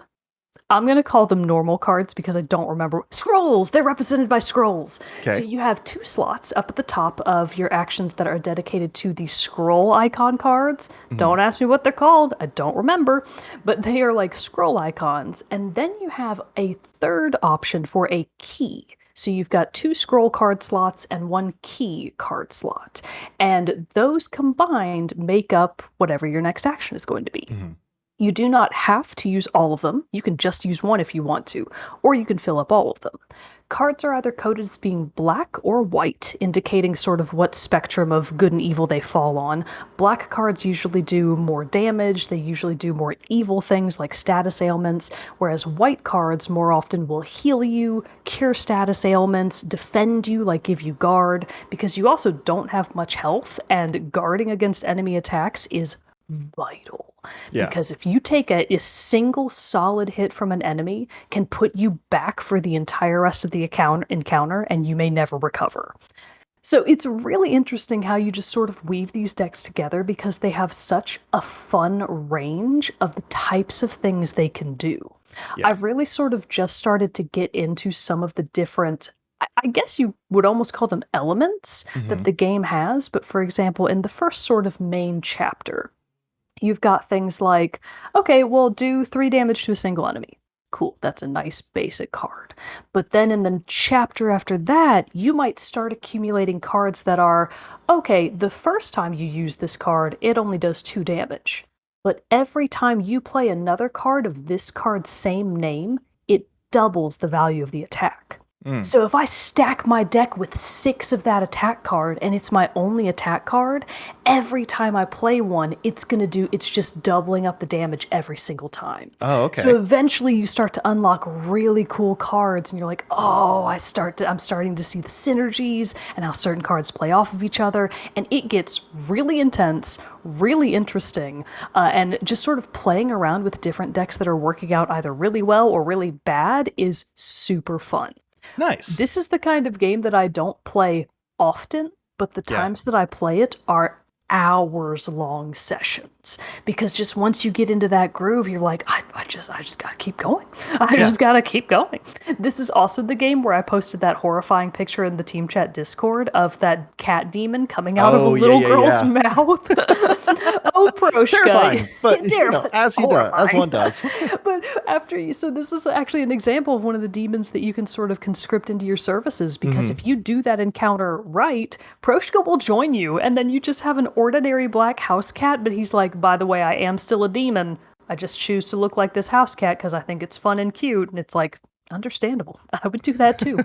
I'm going to call them normal cards because I don't remember. Scrolls! They're represented by scrolls. So Okay. you have 2 slots up at the top of your actions that are dedicated to the scroll icon cards. Hmm. Don't ask me what they're called. I don't remember. But they are like scroll icons. And then you have a third option for a key. So you've got 2 scroll card slots and 1 key card slot. And those combined make up whatever your next action is going to be. Hmm. You do not have to use all of them. You can just use one if you want to, or you can fill up all of them. Cards are either coded as being black or white, indicating sort of what spectrum of good and evil they fall on. Black cards usually do more damage, they usually do more evil things like status ailments, whereas white cards more often will heal you, cure status ailments, defend you, like give you guard, because you also don't have much health, and guarding against enemy attacks is vital. Yeah. Because if you take a single solid hit from an enemy, can put you back for the entire rest of the encounter, and you may never recover. So it's really interesting how you just sort of weave these decks together because they have such a fun range of the types of things they can do. Yeah. I've really sort of just started to get into some of the different, I guess you would almost call them elements Hmm. that the game has. But for example, in the first sort of main chapter, you've got things like, okay, well, do 3 damage to a single enemy. Cool, that's a nice basic card. But then in the chapter after that, you might start accumulating cards that are, okay, the first time you use this card, it only does 2 damage. But every time you play another card of this card's same name, it doubles the value of the attack. Mm. So if I stack my deck with 6 of that attack card and it's my only attack card, every time I play one, it's just doubling up the damage every single time. Oh, So okay. eventually you start to unlock really cool cards and you're like, "Oh, I'm starting to see the synergies and how certain cards play off of each other." And it gets really intense, really interesting, and just sort of playing around with different decks that are working out either really well or really bad is super fun. Nice. This is the kind of game that I don't play often, but the Yeah. times that I play it are hours long sessions because just once you get into that groove, you're like, I just gotta keep going. I Yeah. just gotta keep going. This is also the game where I posted that horrifying picture in the team chat Discord of that cat demon coming out of a Oh, yeah, little yeah, girl's yeah. mouth. Oh, Proshka. Terrifying, but Terrifying. as he does, as one does. But so this is actually an example of one of the demons that you can sort of conscript into your services because if you do that encounter right, Proshka will join you, and then you just have an ordinary black house cat, but he's like, by the way, I am still a demon. I just choose to look like this house cat because I think it's fun and cute, and it's like, understandable. I would do that too.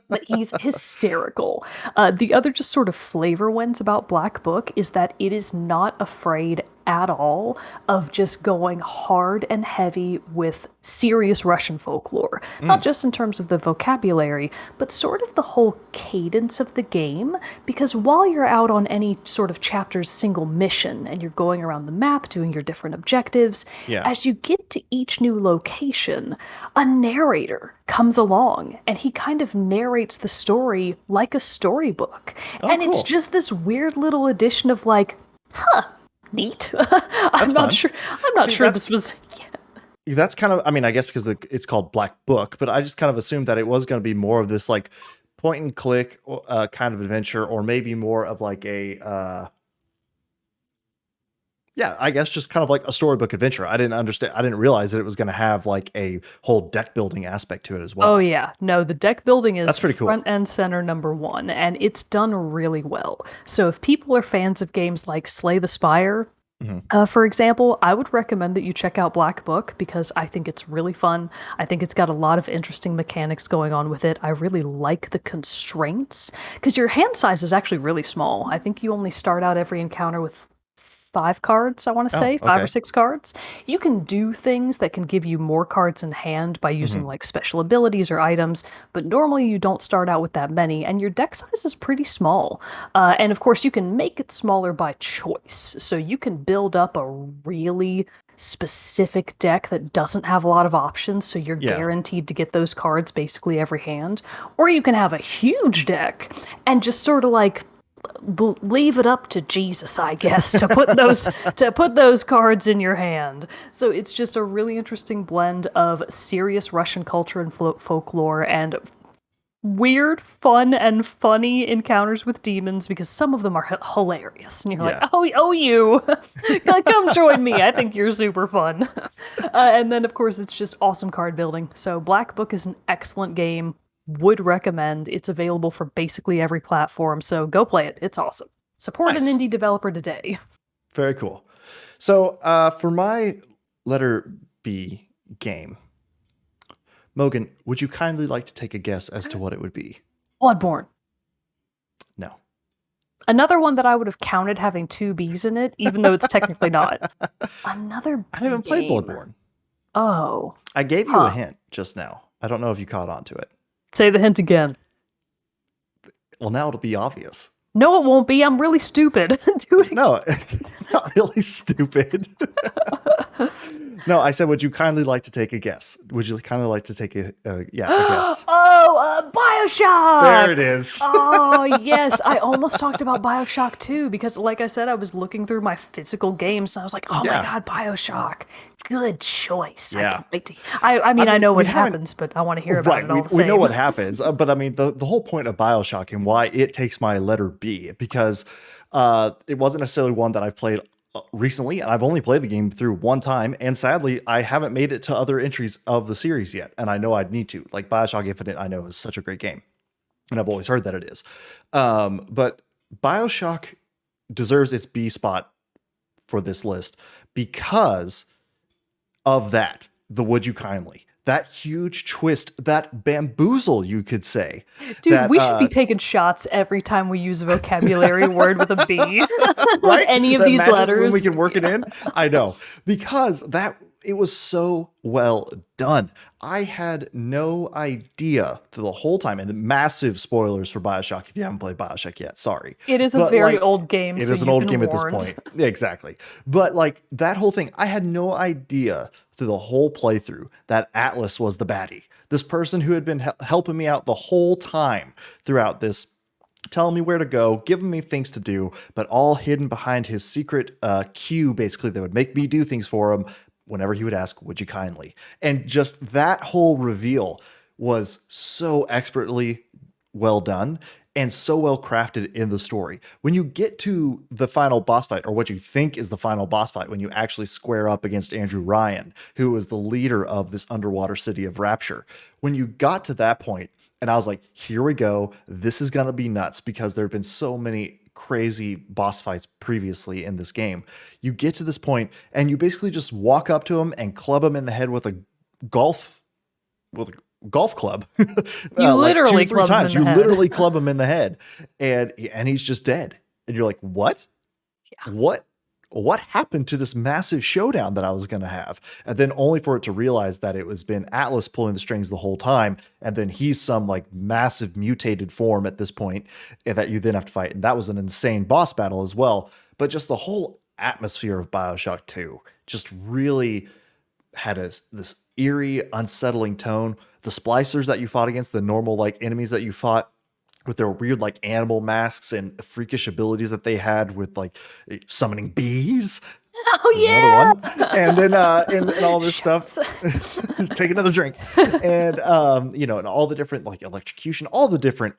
But he's hysterical. The other just sort of flavor wins about Blackbook is that it is not afraid at all of just going hard and heavy with serious Russian folklore. Not just in terms of the vocabulary, but sort of the whole cadence of the game. Because while you're out on any sort of chapter's single mission and you're going around the map doing your different objectives, Yeah. as you get to each new location, a narrator comes along and he kind of narrates the story like a storybook. Oh, And it's cool. just this weird little addition of like, neat. That's fun. I'm not See, sure that's- this was. Yeah. That's kind of, I mean, I guess because it's called Black Book, but I just kind of assumed that it was going to be more of this like point and click kind of adventure, or maybe more of like a, yeah, I guess just kind of like a storybook adventure. I didn't realize that it was going to have like a whole deck building aspect to it as well. Oh yeah, no, the deck building is That's pretty cool. front and center number 1, and it's done really well. So if people are fans of games like Slay the Spire, for example, I would recommend that you check out Black Book because I think it's really fun. I think it's got a lot of interesting mechanics going on with it. I really like the constraints because your hand size is actually really small. I think you only start out every encounter with 5 cards, I want to say, 5 or okay. 6 cards. You can do things that can give you more cards in hand by using like special abilities or items, but normally you don't start out with that many, and your deck size is pretty small. And of course, you can make it smaller by choice. So you can build up a really specific deck that doesn't have a lot of options, so you're Yeah. guaranteed to get those cards basically every hand. Or you can have a huge deck and just sort of like leave it up to Jesus, I guess, to put those cards in your hand. So it's just a really interesting blend of serious Russian culture and folklore and weird, fun, and funny encounters with demons because some of them are hilarious, and you're like, Yeah. oh, you, come join me. I think you're super fun. And then, of course, it's just awesome card building. So Blackbook is an excellent game. Would recommend. It's available for basically every platform, so go play it. It's awesome. Support Nice. an indie developer today. Very cool. So for my letter B game, Mogan, would you kindly like to take a guess as to what it would be? Bloodborne. No. Another one that I would have counted having two B's in it, even though it's technically not. Another I haven't played game. Bloodborne. Oh. I gave you a hint just now. I don't know if you caught on to it. Say the hint again. Well, now it'll be obvious. No, it won't be. I'm really stupid. Do it again. No, not really stupid. No, I said, would you kindly like to take a guess? Would you kindly like to take a guess? Bioshock! There it is. Oh, yes. I almost talked about Bioshock too, because like I said, I was looking through my physical games and I was like, oh Yeah. my God, Bioshock. Good choice. Yeah. I can't wait to. I mean, I know we what haven't- happens, but I want to hear about Right, it all the same. we know what happens, but I mean, the whole point of Bioshock and why it takes my letter B, because it wasn't necessarily one that I've played recently, and I've only played the game through one time, and sadly, I haven't made it to other entries of the series yet, and I know I'd need to. Like Bioshock Infinite, I know is such a great game, and I've always heard that it is. But Bioshock deserves its B spot for this list because of that, the would you kindly. That huge twist, that bamboozle, you could say. Dude, that, we should be taking shots every time we use a vocabulary word with a B. right? Any of That these matches letters. when we can work it in. I know, because it was so well done. I had no idea the whole time, and the massive spoilers for Bioshock if you haven't played Bioshock yet. Sorry, It is a But, very like, old game. It so is an you've old been game warned. at this point. Yeah, exactly. But like that whole thing, I had no idea through the whole playthrough that Atlas was the baddie. This person who had been helping me out the whole time throughout this, telling me where to go, giving me things to do, but all hidden behind his secret queue, basically, that would make me do things for him whenever he would ask, would you kindly? And just that whole reveal was so expertly well done and so well crafted in the story. When you get to the final boss fight, or what you think is the final boss fight, when you actually square up against Andrew Ryan, who was the leader of this underwater city of Rapture, when you got to that point, and I was like, here we go, this is going to be nuts, because there have been so many crazy boss fights previously in this game. You get to this point, and you basically just walk up to him and club him in the head with a golf club. You literally like 2 or 3 club him times. in the You head. literally club him in the head, and he's just dead. And you're like, what? Yeah. What happened to this massive showdown that I was going to have? And then only for it to realize that it was been Atlas pulling the strings the whole time, and then he's some like massive mutated form at this point that you then have to fight. And that was an insane boss battle as well. But just the whole atmosphere of Bioshock 2 just really had this eerie, unsettling tone. The splicers that you fought against, the normal like enemies that you fought with their weird like animal masks and freakish abilities that they had with like summoning bees. Oh yeah. Another one. And then and all this stuff. Take another drink. And and all the different like electrocution, all the different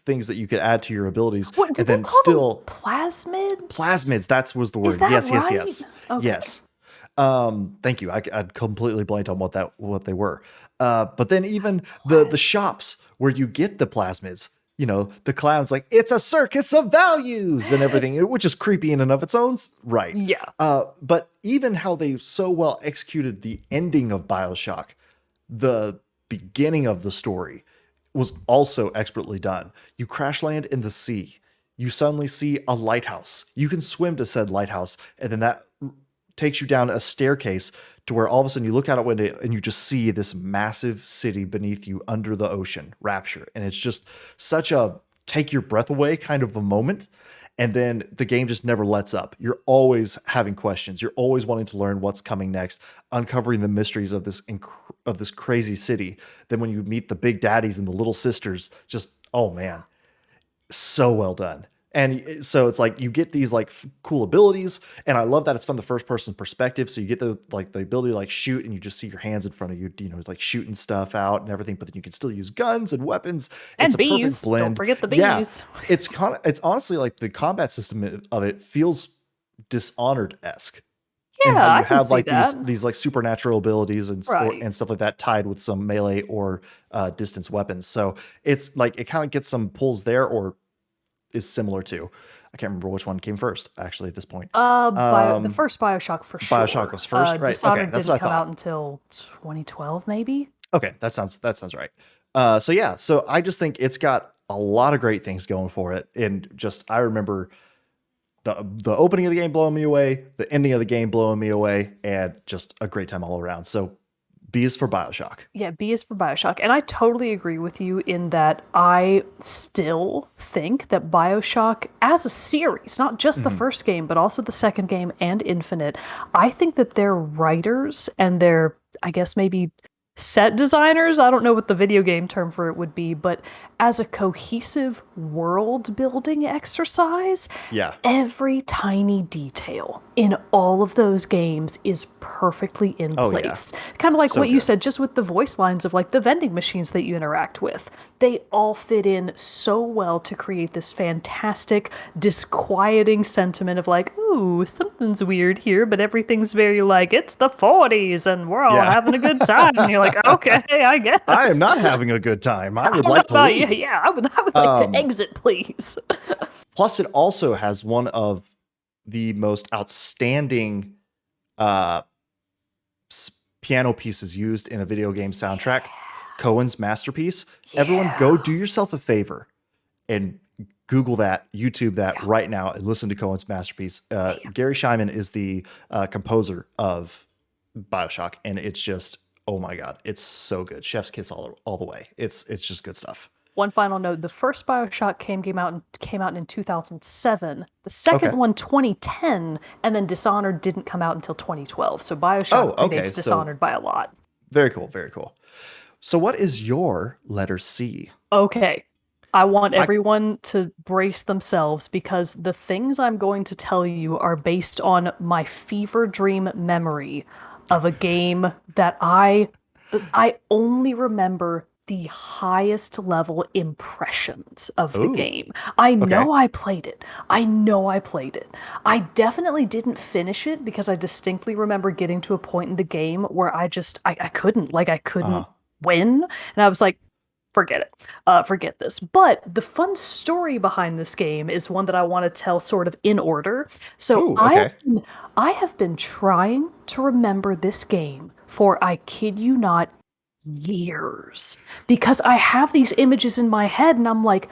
things that you could add to your abilities. What did and they then call still them? Plasmids? Plasmids, that was the word. that Yes. right? Okay. Yes. Thank you. I'd completely blanked on what they were. But then even the shops where you get the plasmids, the clown's like, it's a circus of values and everything, which is creepy in and of its own right. Yeah. But even how they so well executed the ending of Bioshock, the beginning of the story was also expertly done. You crash land in the sea. You suddenly see a lighthouse. You can swim to said lighthouse, and then that takes you down a staircase to where all of a sudden you look out a window and you just see this massive city beneath you under the ocean, Rapture. And it's just such a take your breath away kind of a moment. And then the game just never lets up. You're always having questions. You're always wanting to learn what's coming next, uncovering the mysteries of this crazy city. Then when you meet the big daddies and the little sisters, just, oh man, so well done. And so it's like you get these like cool abilities, and I love that it's from the first person perspective. So you get the ability to like shoot, and you just see your hands in front of you, it's like shooting stuff out and everything. But then you can still use guns and weapons. It's And a perfect bees. Don't blend. forget the Yeah, bees. it's honestly like the combat system of it feels Dishonored esque, and how Yeah, you I can have see like that. these like supernatural abilities Right. and stuff like that tied with some melee or distance weapons. So it's like it kind of gets some pulls there, or is similar to. I can't remember which one came first, actually, at this point. The first Bioshock for Bioshock sure. was first, right? Okay, Dishonored that's didn't what I come out thought. until 2012, maybe. Okay, that sounds right. So yeah, so I just think it's got a lot of great things going for it, and just I remember the opening of the game blowing me away, the ending of the game blowing me away, and just a great time all around. So B is for Bioshock. Yeah, B is for Bioshock. And I totally agree with you in that I still think that Bioshock as a series, not just the Mhm. first game, but also the second game and Infinite, I think that their writers and their, I guess, maybe set designers, I don't know what the video game term for it would be, but as a cohesive world building exercise, Yeah. every tiny detail in all of those games is perfectly in Oh yeah. place. Kind of like So what you good. said, just with the voice lines of like the vending machines that you interact with. They all fit in so well to create this fantastic, disquieting sentiment of like, ooh, something's weird here, but everything's very like, it's the 40s and we're all Yeah. having a good time. And you're like, okay, I I am guess. not having a good time. I I would don't know like to about you. leave. Yeah, I would like to Um, exit, please. Plus, it also has one of the most outstanding uh, piano pieces used in a video game soundtrack, Cohen's masterpiece. Everyone, go Yeah. do yourself a favor and Google that, YouTube that Yeah. right now, and listen to Cohen's masterpiece. Man. Gary Scheinman is the composer of Bioshock, and it's just, oh my god, it's so good. Chef's kiss all the way. It's just good stuff. One final note: the first Bioshock came out in 2007. The second Okay. one 2010, and then Dishonored didn't come out until 2012. So Bioshock Oh, okay. predates So Dishonored by a lot. very cool. Very cool. So, what is your letter C? Okay. I want I everyone to brace themselves because the things I'm going to tell you are based on my fever dream memory of a game that I only remember the highest level impressions of the Ooh. game. I Okay. know I played it. I know I played it. I definitely didn't finish it because I distinctly remember getting to a point in the game where I couldn't, like I Uh. couldn't win. And I was like, forget it. Forget this. But the fun story behind this game is one that I want to tell sort of in order. So Ooh. Okay. I have been trying to remember this game for, I kid you not, years. Because I have these images in my head and I'm like,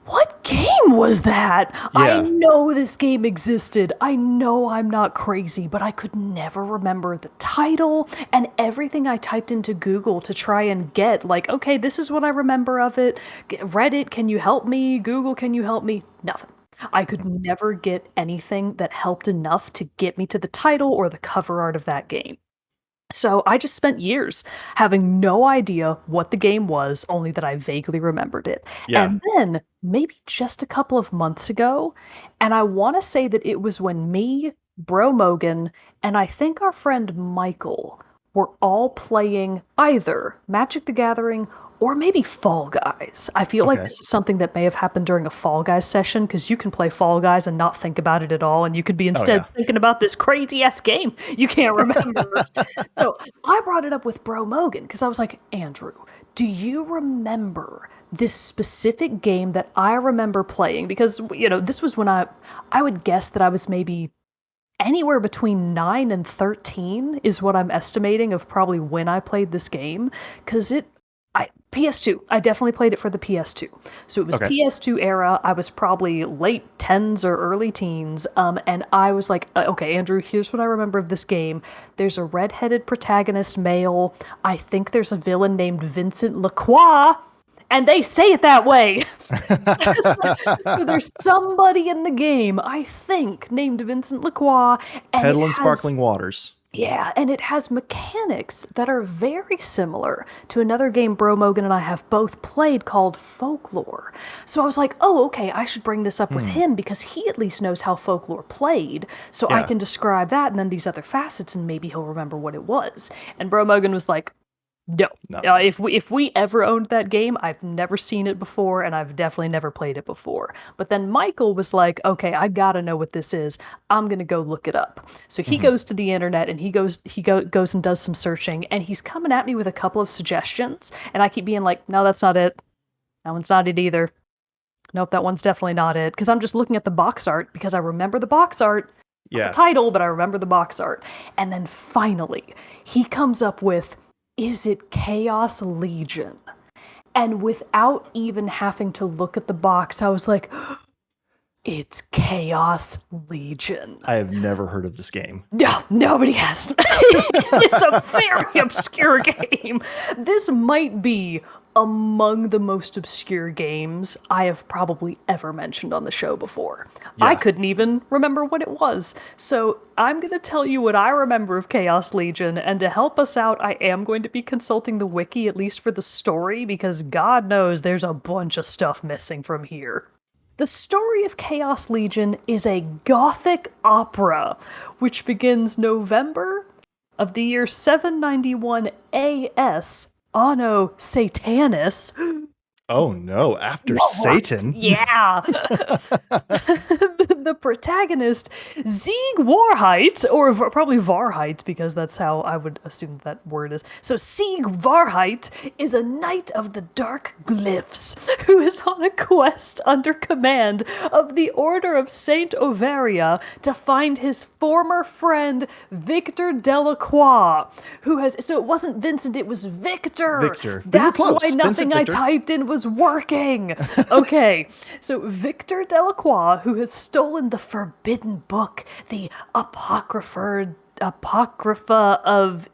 what game was that? I Yeah. know this game existed. I know I'm not crazy, but I could never remember the title and everything I typed into Google to try and get, like, okay, this is what I remember of it. Reddit, can you help me? Google, can you help me? Nothing. I could never get anything that helped enough to get me to the title or the cover art of that game. So I just spent years having no idea what the game was, only that I vaguely remembered it. Yeah. And then maybe just a couple of months ago, and I want to say that it was when me, Bro Mogan, and I think our friend Michael were all playing either Magic the Gathering or maybe Fall Guys. I feel like Okay. this is something that may have happened during a Fall Guys session because you can play Fall Guys and not think about it at all, and you could be Oh instead yeah. thinking about this crazy ass game you can't remember. So I brought it up with Bro Mogan because I was like, Andrew, do you remember this specific game that I remember playing? Because this was when I would guess that I was maybe anywhere between 9 and 13 is what I'm estimating of probably when I played this game. Because PS2. I definitely played it for the PS2. So it was Okay. PS2 era. I was probably late 10s or early teens. And I was like, okay, Andrew, here's what I remember of this game. There's a redheaded protagonist male. I think there's a villain named Vincent Lacroix. And they say it that way. So there's somebody in the game, I think, named Vincent Lacroix, and it Peddling has sparkling waters. Yeah, and it has mechanics that are very similar to another game Bro Mogan and I have both played called Folklore. So I was like, oh, okay, I should bring this up with Hmm. him because he at least knows how Folklore played. So I Yeah. can describe that and then these other facets and maybe he'll remember what it was. And Bro Mogan was like, no. Nothing. If we ever owned that game, I've never seen it before, and I've definitely never played it before. But then Michael was like, "Okay, I gotta know what this is. I'm gonna go look it up." So he Hmm. goes to the internet and he goes and does some searching, and he's coming at me with a couple of suggestions, and I keep being like, "No, that's not it. That one's not it either. Nope, that one's definitely not it." Because I'm just looking at the box art because I remember the box art, not the Yeah. title, but I remember the box art. And then finally, he comes up with, "Is it Chaos Legion?" And without even having to look at the box, I was like, it's Chaos Legion. I have never heard of this game. No, nobody has. It's a very obscure game. This might be among the most obscure games I have probably ever mentioned on the show before. I Yeah. couldn't even remember what it was. So I'm going to tell you what I remember of Chaos Legion, and to help us out, I am going to be consulting the wiki, at least for the story, because God knows there's a bunch of stuff missing from here. The story of Chaos Legion is a gothic opera which begins November of the year 791 AS, Anno Satanis. Oh no, after Satan. Yeah. The protagonist, Sieg Warheit, or probably Varheit, because that's how I would assume that word is. So Sieg Varheit is a knight of the dark glyphs who is on a quest under command of the Order of Saint Overia to find his former friend Victor Delacroix, who has. So it wasn't Vincent, it was Victor. Victor. But you were That's why close. nothing Vincent I Victor. typed in was working. Okay, so Victor Delacroix, who has stolen the forbidden book, the Apocrypha of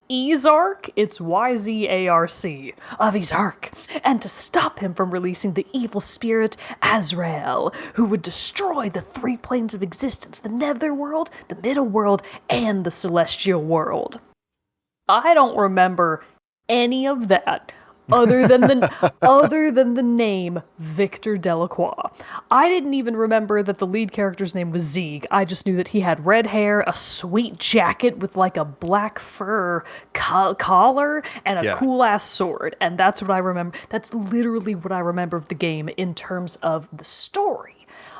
Ezark, it's Yzarc, of Ezark, and to stop him from releasing the evil spirit Azrael, who would destroy the three planes of existence, the netherworld, the middle world, and the celestial world. I don't remember any of that other than the name Victor Delacroix. I didn't even remember that the lead character's name was Zieg. I just knew that he had red hair, a sweet jacket with like a black fur collar, and a Yeah. cool ass sword. And that's what I remember. That's literally what I remember of the game in terms of the story.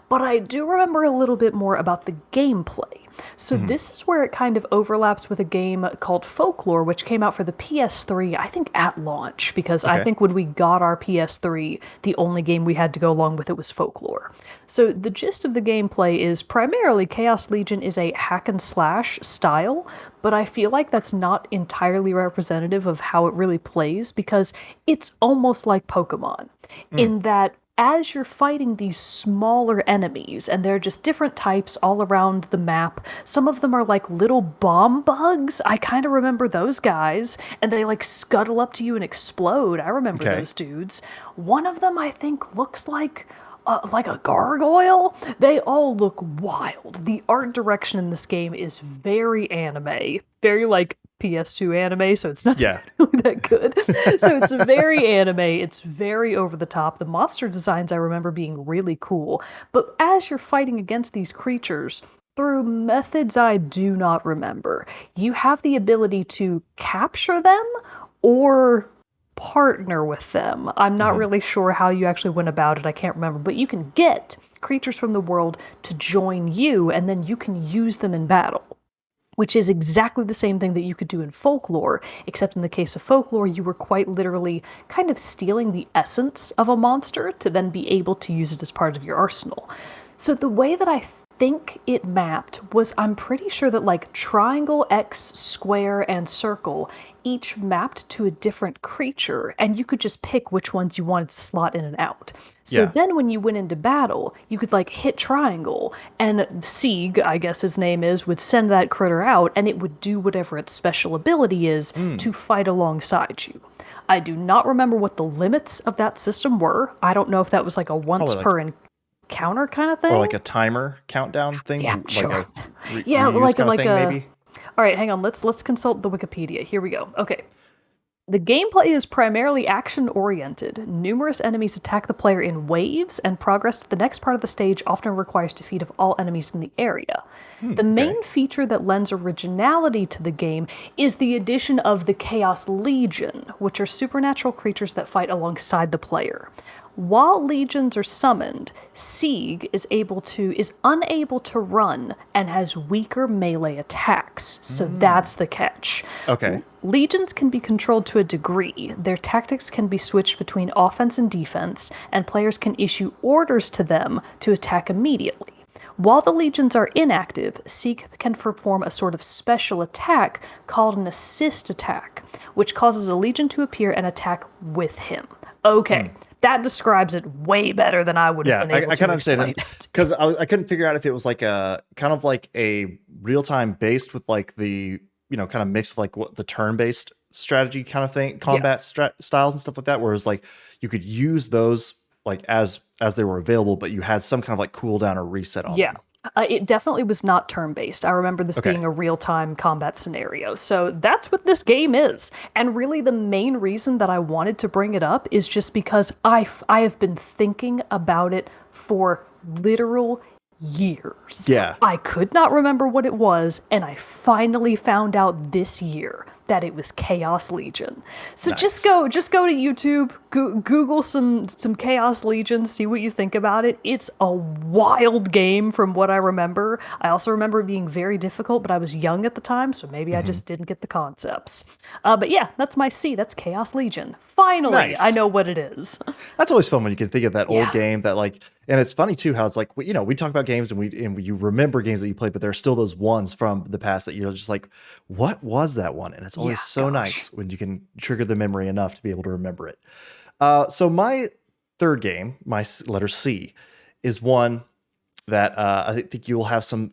But I do remember a little bit more about the gameplay. So Mhm. this is where it kind of overlaps with a game called Folklore, which came out for the PS3, I think at launch, because I Okay. think when we got our PS3, the only game we had to go along with it was Folklore. So the gist of the gameplay is primarily Chaos Legion is a hack and slash style, but I feel like that's not entirely representative of how it really plays because it's almost like Pokemon Mm. in that as you're fighting these smaller enemies, and they're just different types all around the map. Some of them are like little bomb bugs. I kind of remember those guys, and they like scuttle up to you and explode. I remember Okay. those dudes. One of them, I think, looks like a gargoyle. They all look wild. The art direction in this game is very anime, very like PS2 anime, so it's not Yeah. really that good. So it's very anime, it's very over the top. The monster designs I remember being really cool. But as you're fighting against these creatures, through methods I do not remember, you have the ability to capture them or partner with them. I'm not Mhm. really sure how you actually went about it. I can't remember, but you can get creatures from the world to join you and then you can use them in battle, which is exactly the same thing that you could do in Folklore, except in the case of Folklore, you were quite literally kind of stealing the essence of a monster to then be able to use it as part of your arsenal. So the way that I think it mapped was I'm pretty sure that like triangle, X, square, and circle each mapped to a different creature, and you could just pick which ones you wanted to slot in and out. So Yeah. then when you went into battle, you could like hit triangle, and Sieg, I guess his name is, would send that critter out, and it would do whatever its special ability is Mm. to fight alongside you. I do not remember what the limits of that system were. I don't know if that was like a once Probably like per encounter kind of or thing. like a timer countdown thing, Yeah, like sure. a Yeah, reuse like a kind of like thing, a maybe. All right, hang on. Let's consult the Wikipedia. Here we go. Okay. The gameplay is primarily action-oriented. Numerous enemies attack the player in waves, and progress to the next part of the stage often requires defeat of all enemies in the area. The Okay. main feature that lends originality to the game is the addition of the Chaos Legion, which are supernatural creatures that fight alongside the player. While legions are summoned, Sieg is unable to run and has weaker melee attacks. So that's the catch. Okay. Legions can be controlled to a degree. Their tactics can be switched between offense and defense, and players can issue orders to them to attack immediately. While the legions are inactive, Sieg can perform a sort of special attack called an assist attack, which causes a legion to appear and attack with him. Okay, that describes it way better than I would have Yeah, been able I to kind of explain understand it it. because I couldn't figure out if it was like a kind of like a real time based with like the kind of mixed with like what the turn based strategy kind of thing, Yeah. combat styles and stuff like that. Whereas like you could use those like as they were available, but you had some kind of like cooldown or reset on Yeah. them. It definitely was not turn based. I remember this Okay. being a real time combat scenario. So that's what this game is. And really, the main reason that I wanted to bring it up is just because I have been thinking about it for literal years. Yeah. I could not remember what it was, and I finally found out this year that it was Chaos Legion. So Nice. just go to YouTube, Google some Chaos Legion, see what you think about it. It's a wild game from what I remember. I also remember it being very difficult, but I was young at the time, so maybe I just didn't get the concepts. But yeah, that's my C. That's Chaos Legion. Finally, I Nice. know what it is. That's always fun when you can think of that old Yeah. game that like, and it's funny too how it's like we talk about games and you remember games that you played, but there are still those ones from the past that you're just like, what was that one? And it's always Yeah, so gosh. nice when you can trigger the memory enough to be able to remember it. So my third game, my letter C, is one that I think you will have some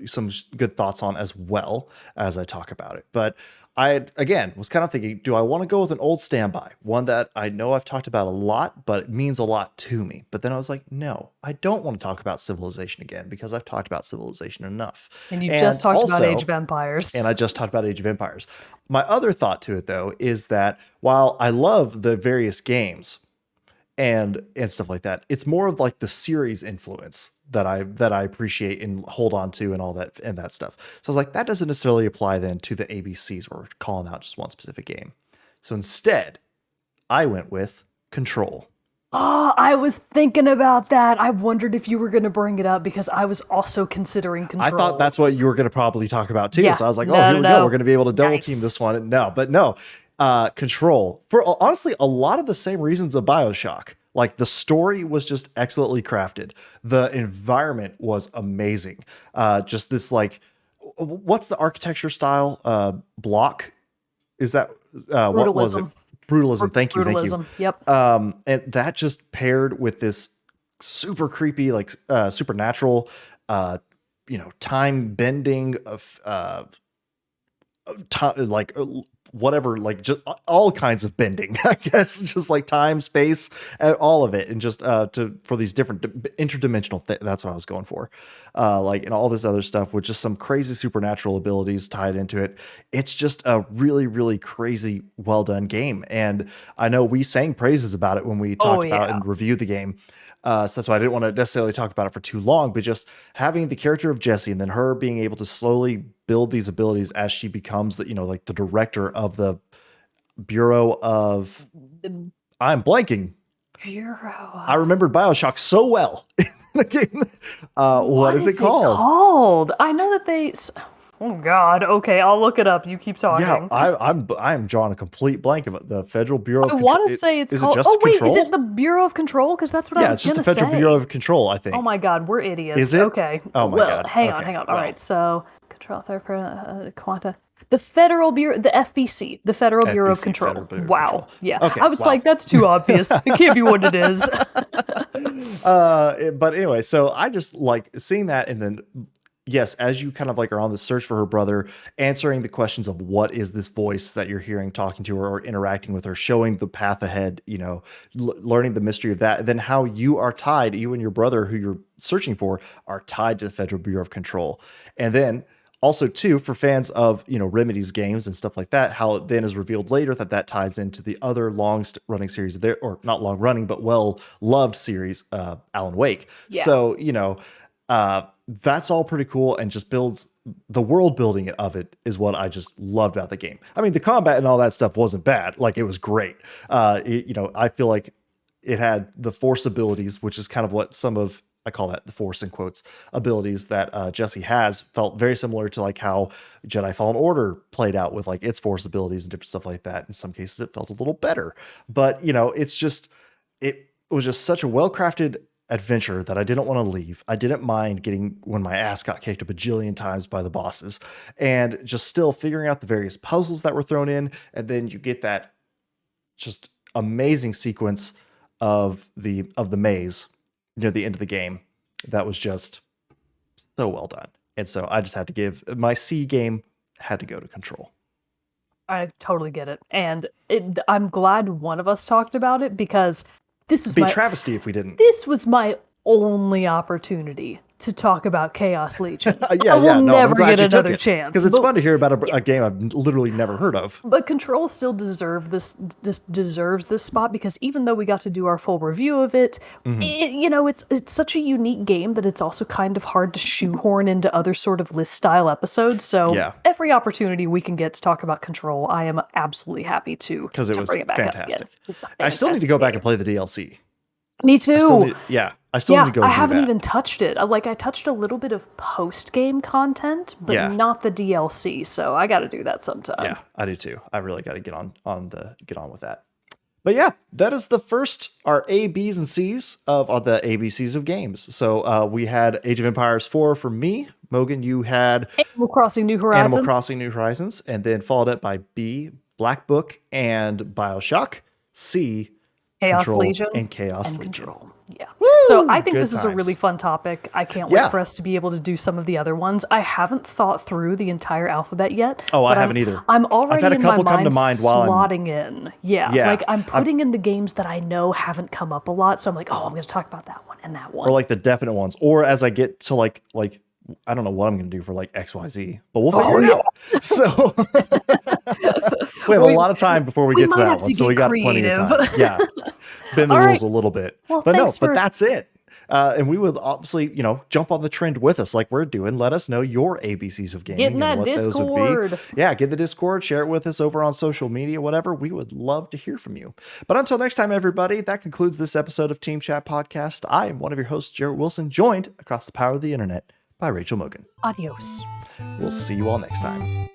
good thoughts on as well as I talk about it. But I again was kind of thinking, do I want to go with an old standby, one that I know I've talked about a lot, but it means a lot to me. But then I was like, no, I don't want to talk about Civilization again because I've talked about Civilization enough. And you just And talked about also, Age of Empires. and I just talked about Age of Empires. My other thought to it though is that while I love the various games and stuff like that, it's more of like the series influence that I appreciate and hold on to and all that and that stuff. So I was like, that doesn't necessarily apply then to the ABCs where we're calling out just one specific game. So instead, I went with Control. Oh, I was thinking about that. I wondered if you were going to bring it up because I was also considering Control. I thought that's what you were going to probably talk about too. Yeah. So I was like, No, oh, here no, we no. go. We're going to be able to double team Nice. this one. No, but no. Control, for honestly a lot of the same reasons of Bioshock. Like the story was just excellently crafted. The environment was amazing. Just this like, what's the architecture style? Block? Is that what was it? Brutalism. Brutalism. Thank you. Brutalism. Yep. And that just paired with this super creepy, like supernatural, time bending of time, like whatever, like just all kinds of bending, I guess, just like time, space, all of it, and just for these different interdimensional. That's what I was going for, like and all this other stuff with just some crazy supernatural abilities tied into it. It's just a really, really crazy, well done game, and I know we sang praises about it when we talked about yeah. and reviewed the game. So that's why I didn't want to necessarily talk about it for too long, but just having the character of Jessie and then her being able to slowly build these abilities as she becomes the, like the director of the Bureau of, I'm blanking. Bureau. I remembered Bioshock so well in the game. What is it called? I know that they. Oh God. Okay, I'll look it up. You keep talking. Yeah, I'm drawing a complete blank of it. The Federal Bureau of I Control. want to say it's is called. It just Oh wait, Control? is it the Bureau of Control? Because that's what I Yeah, was it's just the gonna Federal say. Bureau of Control, I think. Oh my God, we're idiots. Is it? Okay. Oh my well, God. hang on. Okay, All well. right. So control quanta. The Federal Bureau, the FBC, the Federal Bureau of FBC, Control. Federal Bureau of Wow. Control. Yeah. Okay, I was wow. like, that's too obvious. It can't be what it is. But anyway, so I just like seeing that, and then yes, as you kind of like are on the search for her brother, answering the questions of what is this voice that you're hearing talking to her or interacting with her, showing the path ahead, learning the mystery of that, and then how you are tied, you and your brother who you're searching for are tied to the Federal Bureau of Control. And then also too, for fans of, Remedy's games and stuff like that, how it then is revealed later that ties into the other long-running series there, or not long-running, but well-loved series, Alan Wake. Yeah. So, that's all pretty cool, and just builds the world building of it is what I just loved about the game. I mean, the combat and all that stuff wasn't bad. Like, it was great. I feel like it had the Force abilities, which is kind of what I call that the Force in quotes abilities that Jesse has, felt very similar to like how Jedi Fallen Order played out with like its Force abilities and different stuff like that. In some cases, it felt a little better, but it was just such a well-crafted adventure that I didn't want to leave. I didn't mind getting when my ass got kicked a bajillion times by the bosses, and just still figuring out the various puzzles that were thrown in. And then you get that just amazing sequence of the maze near the end of the game that was just so well done. And so I just had to give my C game had to go to Control. I totally get it. And I'm glad one of us talked about it, because this was It'd be a travesty if we didn't. This was my only opportunity to talk about Chaos Legion. I will no, never get another chance. Because it's fun to hear about a game I've literally never heard of. But Control still deserves this spot, because even though we got to do our full review of it, it's such a unique game that it's also kind of hard to shoehorn into other sort of list style episodes. So every opportunity we can get to talk about Control, I am absolutely happy to. Because it was bring it back fantastic. I still need to go back and play the DLC. Me too. I still need to go. I haven't even touched it. I touched a little bit of post-game content, but not the DLC. So I got to do that sometime. Yeah, I do too. I really got to get on with that. But yeah, that is our A, B's, and C's of the ABCs of games. So we had Age of Empires 4 for me. Mogan, you had Animal Crossing New Horizons, and then followed up by B, Blackbook and Bioshock. C, Chaos Control Legion and Chaos Legion. Control. Yeah. Woo! So I think Good this is a really fun topic. I can't wait for us to be able to do some of the other ones. I haven't thought through the entire alphabet yet. Oh, I haven't either. I'm already I've had a couple come to mind while slotting in. Yeah. Like I'm putting in the games that I know haven't come up a lot. So I'm like, I'm going to talk about that one and that one. Or like the definite ones. Or as I get to like I don't know what I'm going to do for like XYZ, but we'll figure it out. So we have a lot of time before we get to that one. So we got plenty of time. Yeah. Bend the rules a little bit. Well, but that's it. And we would obviously, jump on the trend with us like we're doing. Let us know your ABCs of gaming and what those would be. Yeah, get the Discord, share it with us over on social media, whatever. We would love to hear from you. But until next time, everybody, that concludes this episode of Team Chat Podcast. I am one of your hosts, Jarrett Wilson, joined across the power of the internet by Rachel Mogan. Adios. We'll see you all next time.